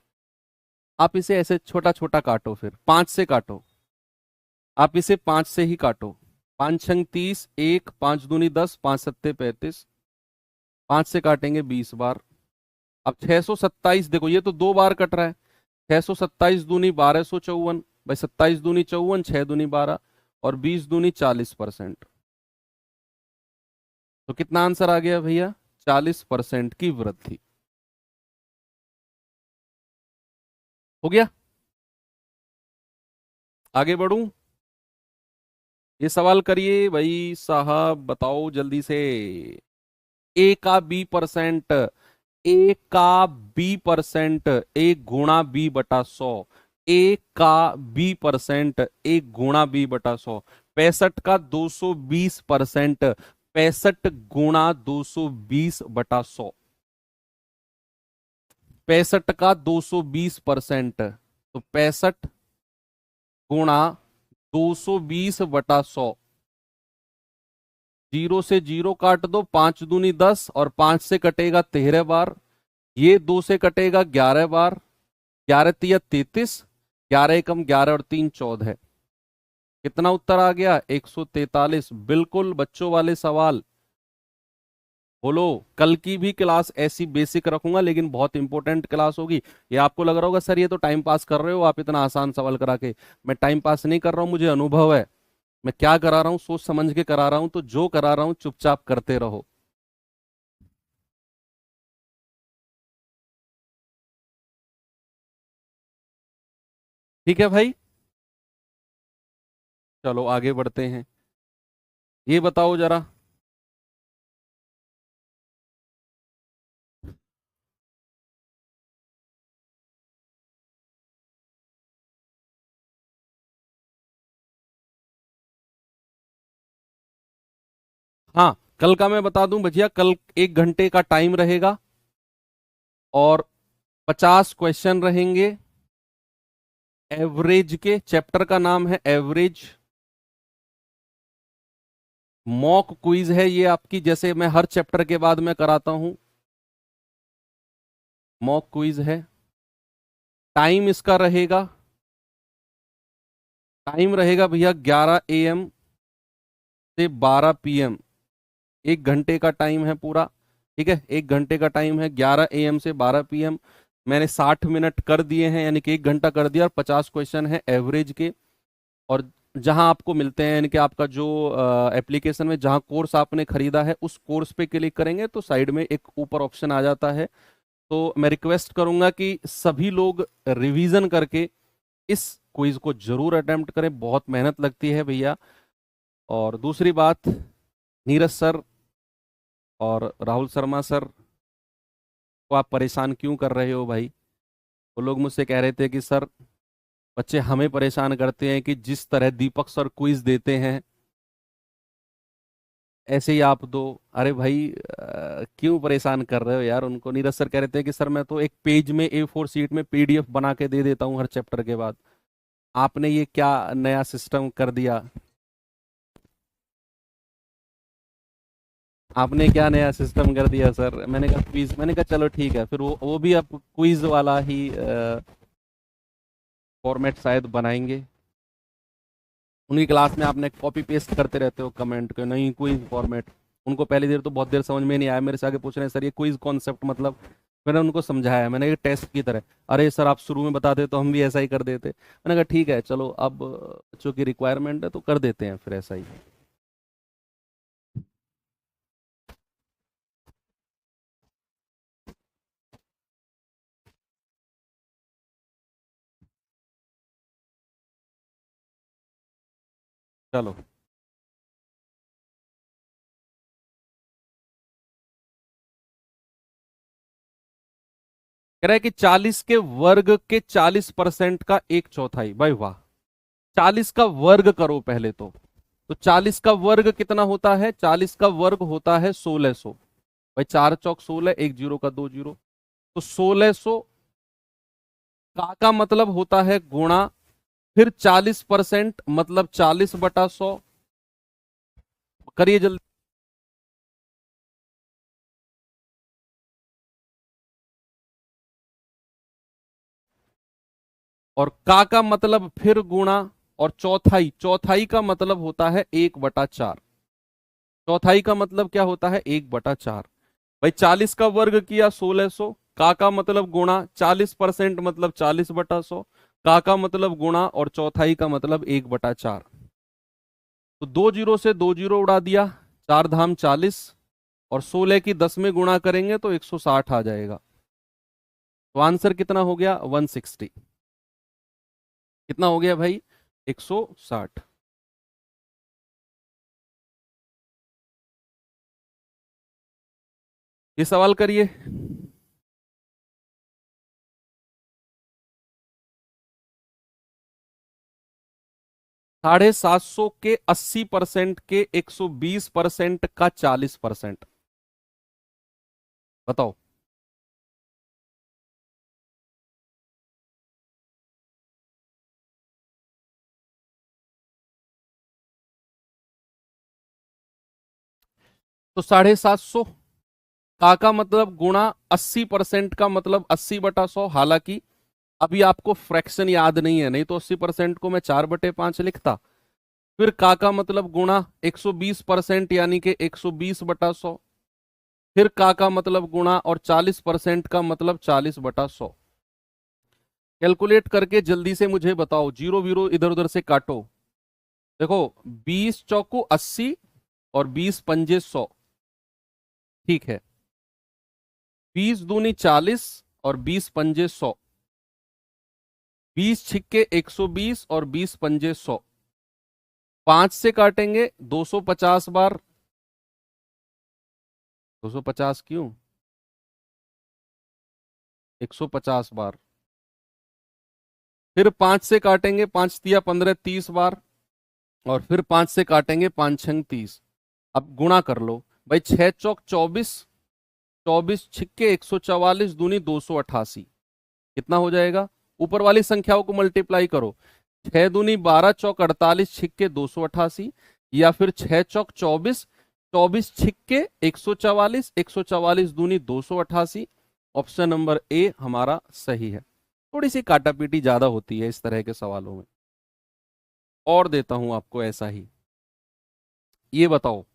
आप इसे ऐसे छोटा छोटा काटो, फिर 5 से काटो। आप इसे 5 से ही काटो। 5 छंग 30, 1 5 दूनी 10, 5 सत्ते 35। 5 से काटेंगे 20 बार। अब 627 देखो, ये तो 2 बार कट रहा है। 627 दूनी 1254, भाई 27 दूनी 54, 6 दूनी 12, और 20 दूनी 40%। तो कितना आंसर आ गया भैया? 40% की वृद्धि। हो गया। आगे बढ़ूं? ये सवाल करिए भाई साहब, बताओ जल्दी से। ए का बी परसेंट, ए का बी परसेंट, ए गुणा बी बटा 100। ए का बी परसेंट, ए गुणा बी बटा 100। 65 का 220%, 65 गुणा 220/100। 65 का 220%, तो 65 गुणा 220/100। जीरो से जीरो काट दो, 5 दूनी 10, और 5 से कटेगा 13 बार। ये 2 से कटेगा 11 बार, 11 तिया 33, 11 एकम 11 और 3 14। कितना उत्तर आ गया? 143। बिल्कुल बच्चों वाले सवाल। बोलो। कल की भी क्लास ऐसी बेसिक रखूंगा, लेकिन बहुत इंपॉर्टेंट क्लास होगी। ये आपको लग रहा होगा सर ये तो टाइम पास कर रहे हो आप इतना आसान सवाल करा के। मैं टाइम पास नहीं कर रहा हूं, मुझे अनुभव है। मैं क्या करा रहा हूं, सोच समझ के करा रहा हूं, तो जो करा रहा हूं चुपचाप करते रहो। ठीक है भाई। चलो आगे बढ़ते हैं। ये बताओ जरा। हाँ, कल का मैं बता दूं भैया, कल 1 घंटे का टाइम रहेगा और 50 क्वेश्चन रहेंगे। एवरेज के चैप्टर का नाम है एवरेज। मॉक क्विज है ये आपकी, जैसे मैं हर चैप्टर के बाद में कराता हूं, मॉक क्विज है। टाइम इसका रहेगा, टाइम रहेगा भैया 11 AM से 12 PM। 1 घंटे का टाइम है पूरा। ठीक है, 1 घंटे का टाइम है, 11 AM से 12 PM। मैंने 60 मिनट कर दिए हैं, यानी कि 1 घंटा कर दिया, और 50 क्वेश्चन है एवरेज के। और जहां आपको मिलते हैं, यानी कि आपका जो एप्लीकेशन में जहां कोर्स आपने खरीदा है उस कोर्स पे क्लिक करेंगे तो साइड में एक ऊपर ऑप्शन आ जाता है। तो मैं रिक्वेस्ट करूंगा कि सभी लोग रिवीजन करके इस क्विज को जरूर अटेम्प्ट करें, बहुत मेहनत लगती है भैया। और दूसरी बात, नीरज सर और राहुल शर्मा सर को आप परेशान क्यों कर रहे हो भाई? वो लोग मुझसे कह रहे थे कि सर बच्चे हमें परेशान करते हैं कि जिस तरह दीपक सर क्विज देते हैं ऐसे ही आप दो। अरे भाई क्यों परेशान कर रहे हो यार उनको? नीरज सर कह रहे थे कि सर मैं तो एक पेज में A4 शीट में PDF बना के दे देता हूँ हर चैप्टर के बाद, आपने ये क्या नया सिस्टम कर दिया? आपने क्या नया सिस्टम कर दिया सर? मैंने कहा क्विज, मैंने कहा चलो ठीक है, फिर वो भी आप क्विज वाला ही फॉर्मेट शायद बनाएंगे। उनकी क्लास में आपने कॉपी पेस्ट करते रहते हो कमेंट के, नहीं क्विज फॉर्मेट। उनको पहली देर तो बहुत देर समझ में नहीं आया, मेरे से आगे पूछ रहे हैं सर ये क्विज कॉन्सेप्ट मतलब। मैंने उनको समझाया, मैंने कहा टेस्ट की तरह। अरे सर आप शुरू में बताते तो हम भी ऐसा ही कर देते। मैंने कहा ठीक है चलो, अब बच्चों की रिक्वायरमेंट है तो कर देते हैं फिर ऐसा ही। चलो। कह रहा है कि 40 के वर्ग के 40% का 1/4, भाई वाह। 40 का वर्ग करो पहले तो 40 का वर्ग कितना होता है? 40 का वर्ग होता है 1600। भाई 4 चौक 16, एक जीरो का 2 जीरो, तो 1600। का मतलब होता है गुणा, फिर 40% मतलब 40/100। करिए जल्दी। और का मतलब फिर गुणा, और चौथाई, चौथाई का मतलब होता है 1/4। चौथाई का मतलब क्या होता है? 1/4। भाई 40 का वर्ग किया 1600, का मतलब गुणा, 40% मतलब 40/100, का मतलब गुणा, और चौथाई का मतलब 1/4। तो 2 जीरो से 2 जीरो उड़ा दिया, 4 धाम 40, और 16 की 10 में गुणा करेंगे तो 160 आ जाएगा। तो आंसर कितना हो गया? 160। कितना हो गया भाई? 160। ये सवाल करिए। 750 के 80% के 120% का 40%, बताओ। तो 750 का मतलब गुणा 80% का मतलब 80/100। हालांकि अभी आपको फ्रैक्शन याद नहीं है, नहीं तो 80% को मैं 4/5 लिखता। फिर का मतलब गुणा 120% यानी कि 120/100। फिर का मतलब गुणा और 40% का मतलब 40/100। कैलकुलेट करके जल्दी से मुझे बताओ, जीरो वीरो इधर उधर से काटो। देखो, 20 चौको 80 और 20 पंजे 100। ठीक है, 20 दूनी 40 और 20 पंजे 100। 20 छिक्के 120 और 20 पंजे 100। 5 से काटेंगे 250 बार। 250 क्यों, 150 बार। फिर 5 से काटेंगे, 5 तिया 15, 30 बार। और फिर 5 से काटेंगे, 5 छंग 30। अब गुणा कर लो भाई, 6 चौक 24। 24 छिक्के 144 दूनी 288। कितना हो जाएगा? ऊपर वाली संख्याओं को मल्टीप्लाई करो। 6 दूनी 12 चौक 48 छिक्के 288। या फिर 6 चौक 24। 24 छिक्के 144। 144 दूनी 288। ऑप्शन नंबर ए हमारा सही है। थोड़ी सी काटापीटी ज्यादा होती है इस तरह के सवालों में। और देता हूं आपको ऐसा ही। ये बताओ,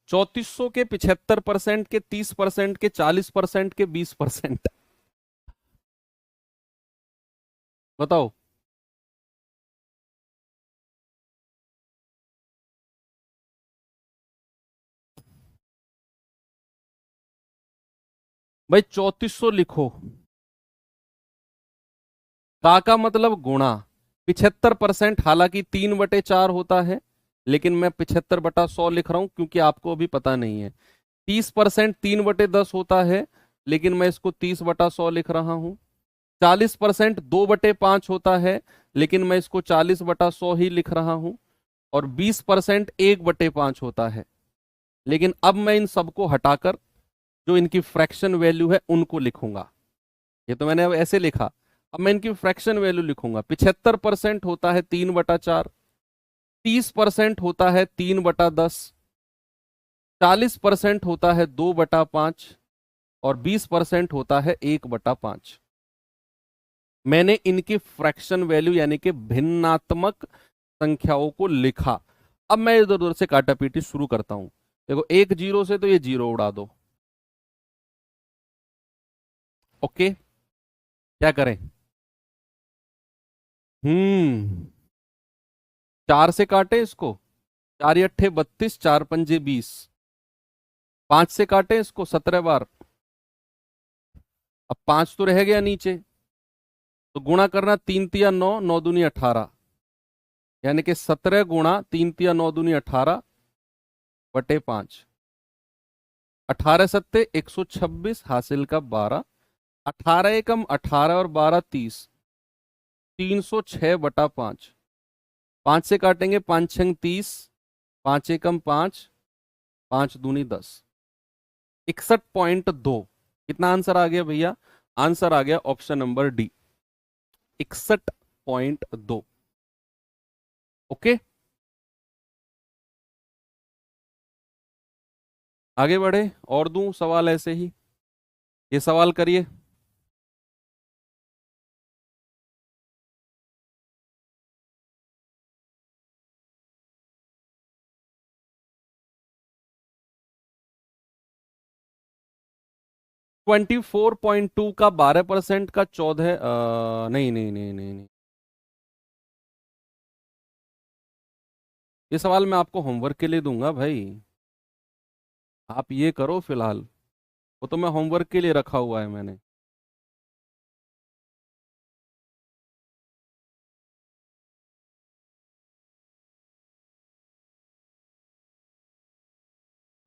3400 के 75% के 30% के 40% के 20%। बताओ। भाई 3400 लिखो। का मतलब गुणा 75%। हालांकि 3/4 होता है, लेकिन मैं 75/100 लिख रहा हूं क्योंकि आपको अभी पता नहीं है। 30% 3/10 होता है, लेकिन मैं इसको 30/100 लिख रहा हूं। 40% 2/5 होता है, लेकिन मैं इसको 40/100 ही लिख रहा हूं। और 20% 1/5 होता है, लेकिन अब मैं इन सबको हटाकर जो इनकी फ्रैक्शन वैल्यू है उनको लिखूंगा। ये तो मैंने अब ऐसे लिखा। अब मैं इनकी फ्रैक्शन वैल्यू लिखूंगा। 75% होता है 3/4। 30% होता है 3/10। 40% होता है 2/5। और 20% होता है 1/5। मैंने इनकी फ्रैक्शन वैल्यू यानी कि भिन्नात्मक संख्याओं को लिखा। अब मैं इधर उधर से काटापीटी शुरू करता हूं। देखो, एक जीरो से तो ये जीरो उड़ा दो। ओके, क्या करें? हम्म 4 से काटे इसको। 4 × 8 = 32। 4 × 5 = 20। 5 से काटे इसको 17 बार। अब 5 तो रह गया नीचे, तो गुणा करना। 3 × 3 = 9। 9 दूनी 18। यानी कि 17 गुणा 3 × 9 = 18/5। 18 × 7 = 126 हासिल का 12। 18 एकम 18 और 12 30। 306/5। 5 से काटेंगे, 5 छंग 30। 5 एकम 5। 5 दूनी 10। 61.2। कितना आंसर आ गया भैया? आंसर आ गया ऑप्शन नंबर डी, 61.2। ओके, आगे बढ़े और दूं सवाल ऐसे ही। ये सवाल करिए। 24.2 का 12% का 14। नहीं नहीं नहीं नहीं नहीं, ये सवाल मैं आपको होमवर्क के लिए दूंगा भाई। आप ये करो फिलहाल। वो तो मैं होमवर्क के लिए रखा हुआ है मैंने।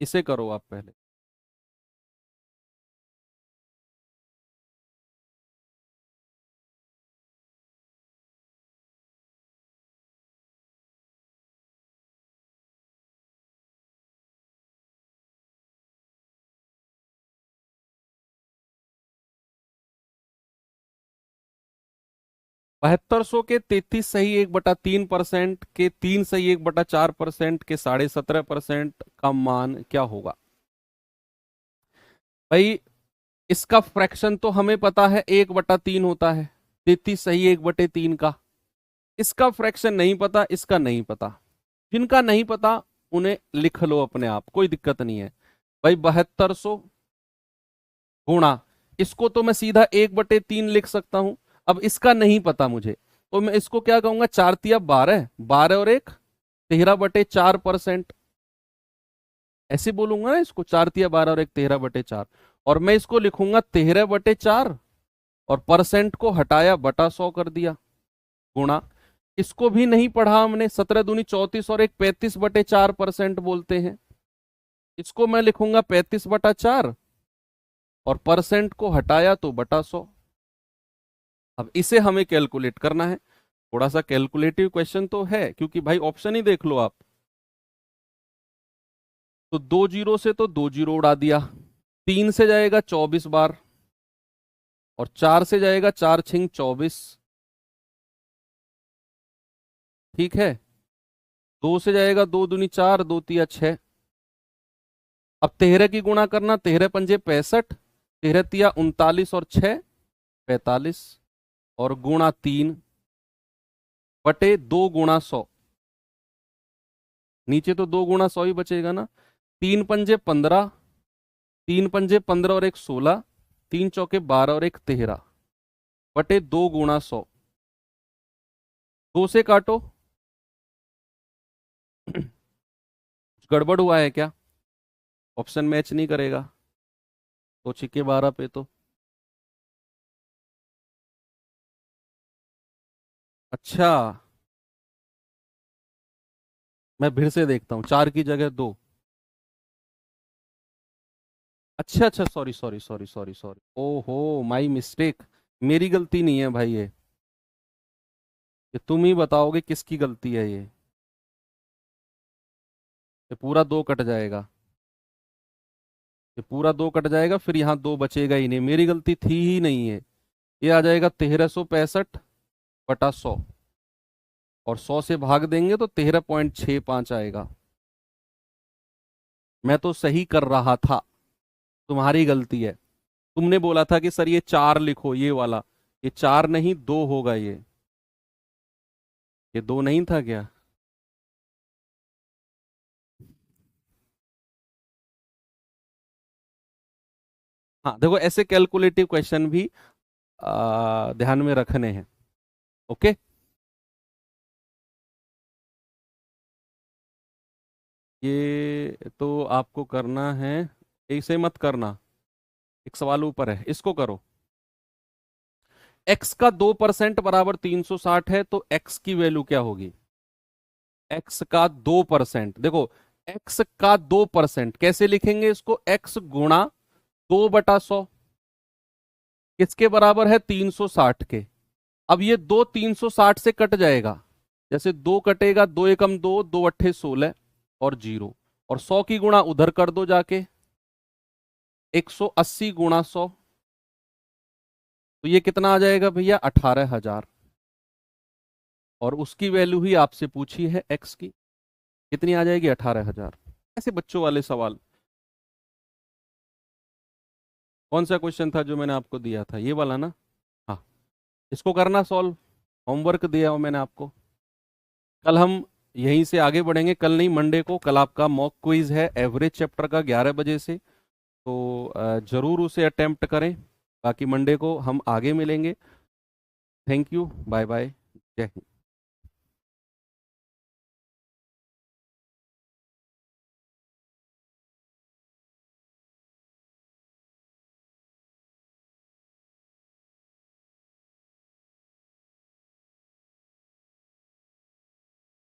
इसे करो आप पहले। 7200 के 33 सही 1/3% के 3 सही 1/4% के 17.5% का मान क्या होगा? भाई इसका फ्रैक्शन तो हमें पता है 1/3 होता है, 33 सही 1/3 का। इसका फ्रैक्शन नहीं पता, इसका नहीं पता। जिनका नहीं पता उन्हें लिख लो अपने आप, कोई दिक्कत नहीं है। भाई 7200 गुणा, इसको तो मैं सीधा 1/3 लिख सकता हूं। अब इसका नहीं पता मुझे, तो मैं इसको क्या कहूंगा, 4 तिया 12, 12 और 1 13/4%। ऐसे बोलूंगा ना इसको, 4 तिया 12 और 1 13/4। और मैं इसको लिखूंगा 13/4 और परसेंट को हटाया बटा 100 कर दिया, गुणा। इसको भी नहीं पढ़ा हमने, 17 दूनी 34 और 1 35/4% बोलते हैं। इसको मैं लिखूंगा 35/4 और परसेंट को हटाया तो बटा 100। अब इसे हमें कैलकुलेट करना है। थोड़ा सा कैलकुलेटिव क्वेश्चन तो है, क्योंकि भाई ऑप्शन ही देख लो आप। तो 2 जीरो से तो 2 जीरो उड़ा दिया, 3 से जाएगा 24 बार, और 4 से जाएगा 4 छिंग 24, ठीक है। 2 से जाएगा 2 दूनी 4, 2 तिया 6। अब 13 की गुणा करना, 13 पंजे 65, 13 तिया 39 और 6 45, और गुणा 3 बटे 2 गुणा 100। नीचे तो 2 गुणा 100 ही बचेगा ना। 3 पंजे 15, 3 पंजे 15 और 1 16, 3 चौके 12 और 1 13 बटे 2 गुणा 100। 2 से काटो। गड़बड़ हुआ है क्या? ऑप्शन मैच नहीं करेगा, तो छिके 12 पे तो। अच्छा, मैं फिर से देखता हूँ, 4 की जगह 2। अच्छा अच्छा, sorry sorry sorry sorry sorry, ओहो माई मिस्टेक। मेरी गलती नहीं है भाई, ये तुम ही बताओगे किसकी गलती है ये पूरा 2 कट जाएगा, ये पूरा 2 कट जाएगा, फिर यहाँ 2 बचेगा ही नहीं। मेरी गलती थी ही नहीं है। ये आ जाएगा 1365/100, और 100 से भाग देंगे तो 13.65 आएगा। मैं तो सही कर रहा था, तुम्हारी गलती है। तुमने बोला था कि सर ये 4 लिखो, ये वाला। ये 4 नहीं 2 होगा, ये 2 नहीं था क्या? हाँ देखो, ऐसे कैलकुलेटिव क्वेश्चन भी ध्यान में रखने हैं। ओके, ये तो आपको करना है, ऐसे मत करना। एक सवाल ऊपर है, इसको करो। x का 2% बराबर 360 है, तो x की वैल्यू क्या होगी? x का 2%, देखो x का 2% कैसे लिखेंगे इसको? x गुणा 2/100 किसके बराबर है? 360 के। अब ये 2 360 से कट जाएगा, जैसे 2 कटेगा, 2 एकम 2, 2 अट्ठे 16 और 0, और 100 की गुणा उधर कर दो जाके, 180 गुणा 100, तो ये कितना आ जाएगा भैया? 18,000। और उसकी वैल्यू ही आपसे पूछी है x की, कितनी आ जाएगी? 18,000। ऐसे बच्चों वाले सवाल। कौन सा क्वेश्चन था जो मैंने आपको दिया था, ये वाला ना? हाँ, इसको करना सॉल्व, होमवर्क दिया हो मैंने आपको। कल हम यहीं से आगे बढ़ेंगे, कल नहीं मंडे को। कल आपका मॉक क्विज है एवरेज चैप्टर का 11 बजे से, तो जरूर उसे अटेम्प्ट करें। बाकी मंडे को हम आगे मिलेंगे। थैंक यू, बाय बाय, जय हिंद।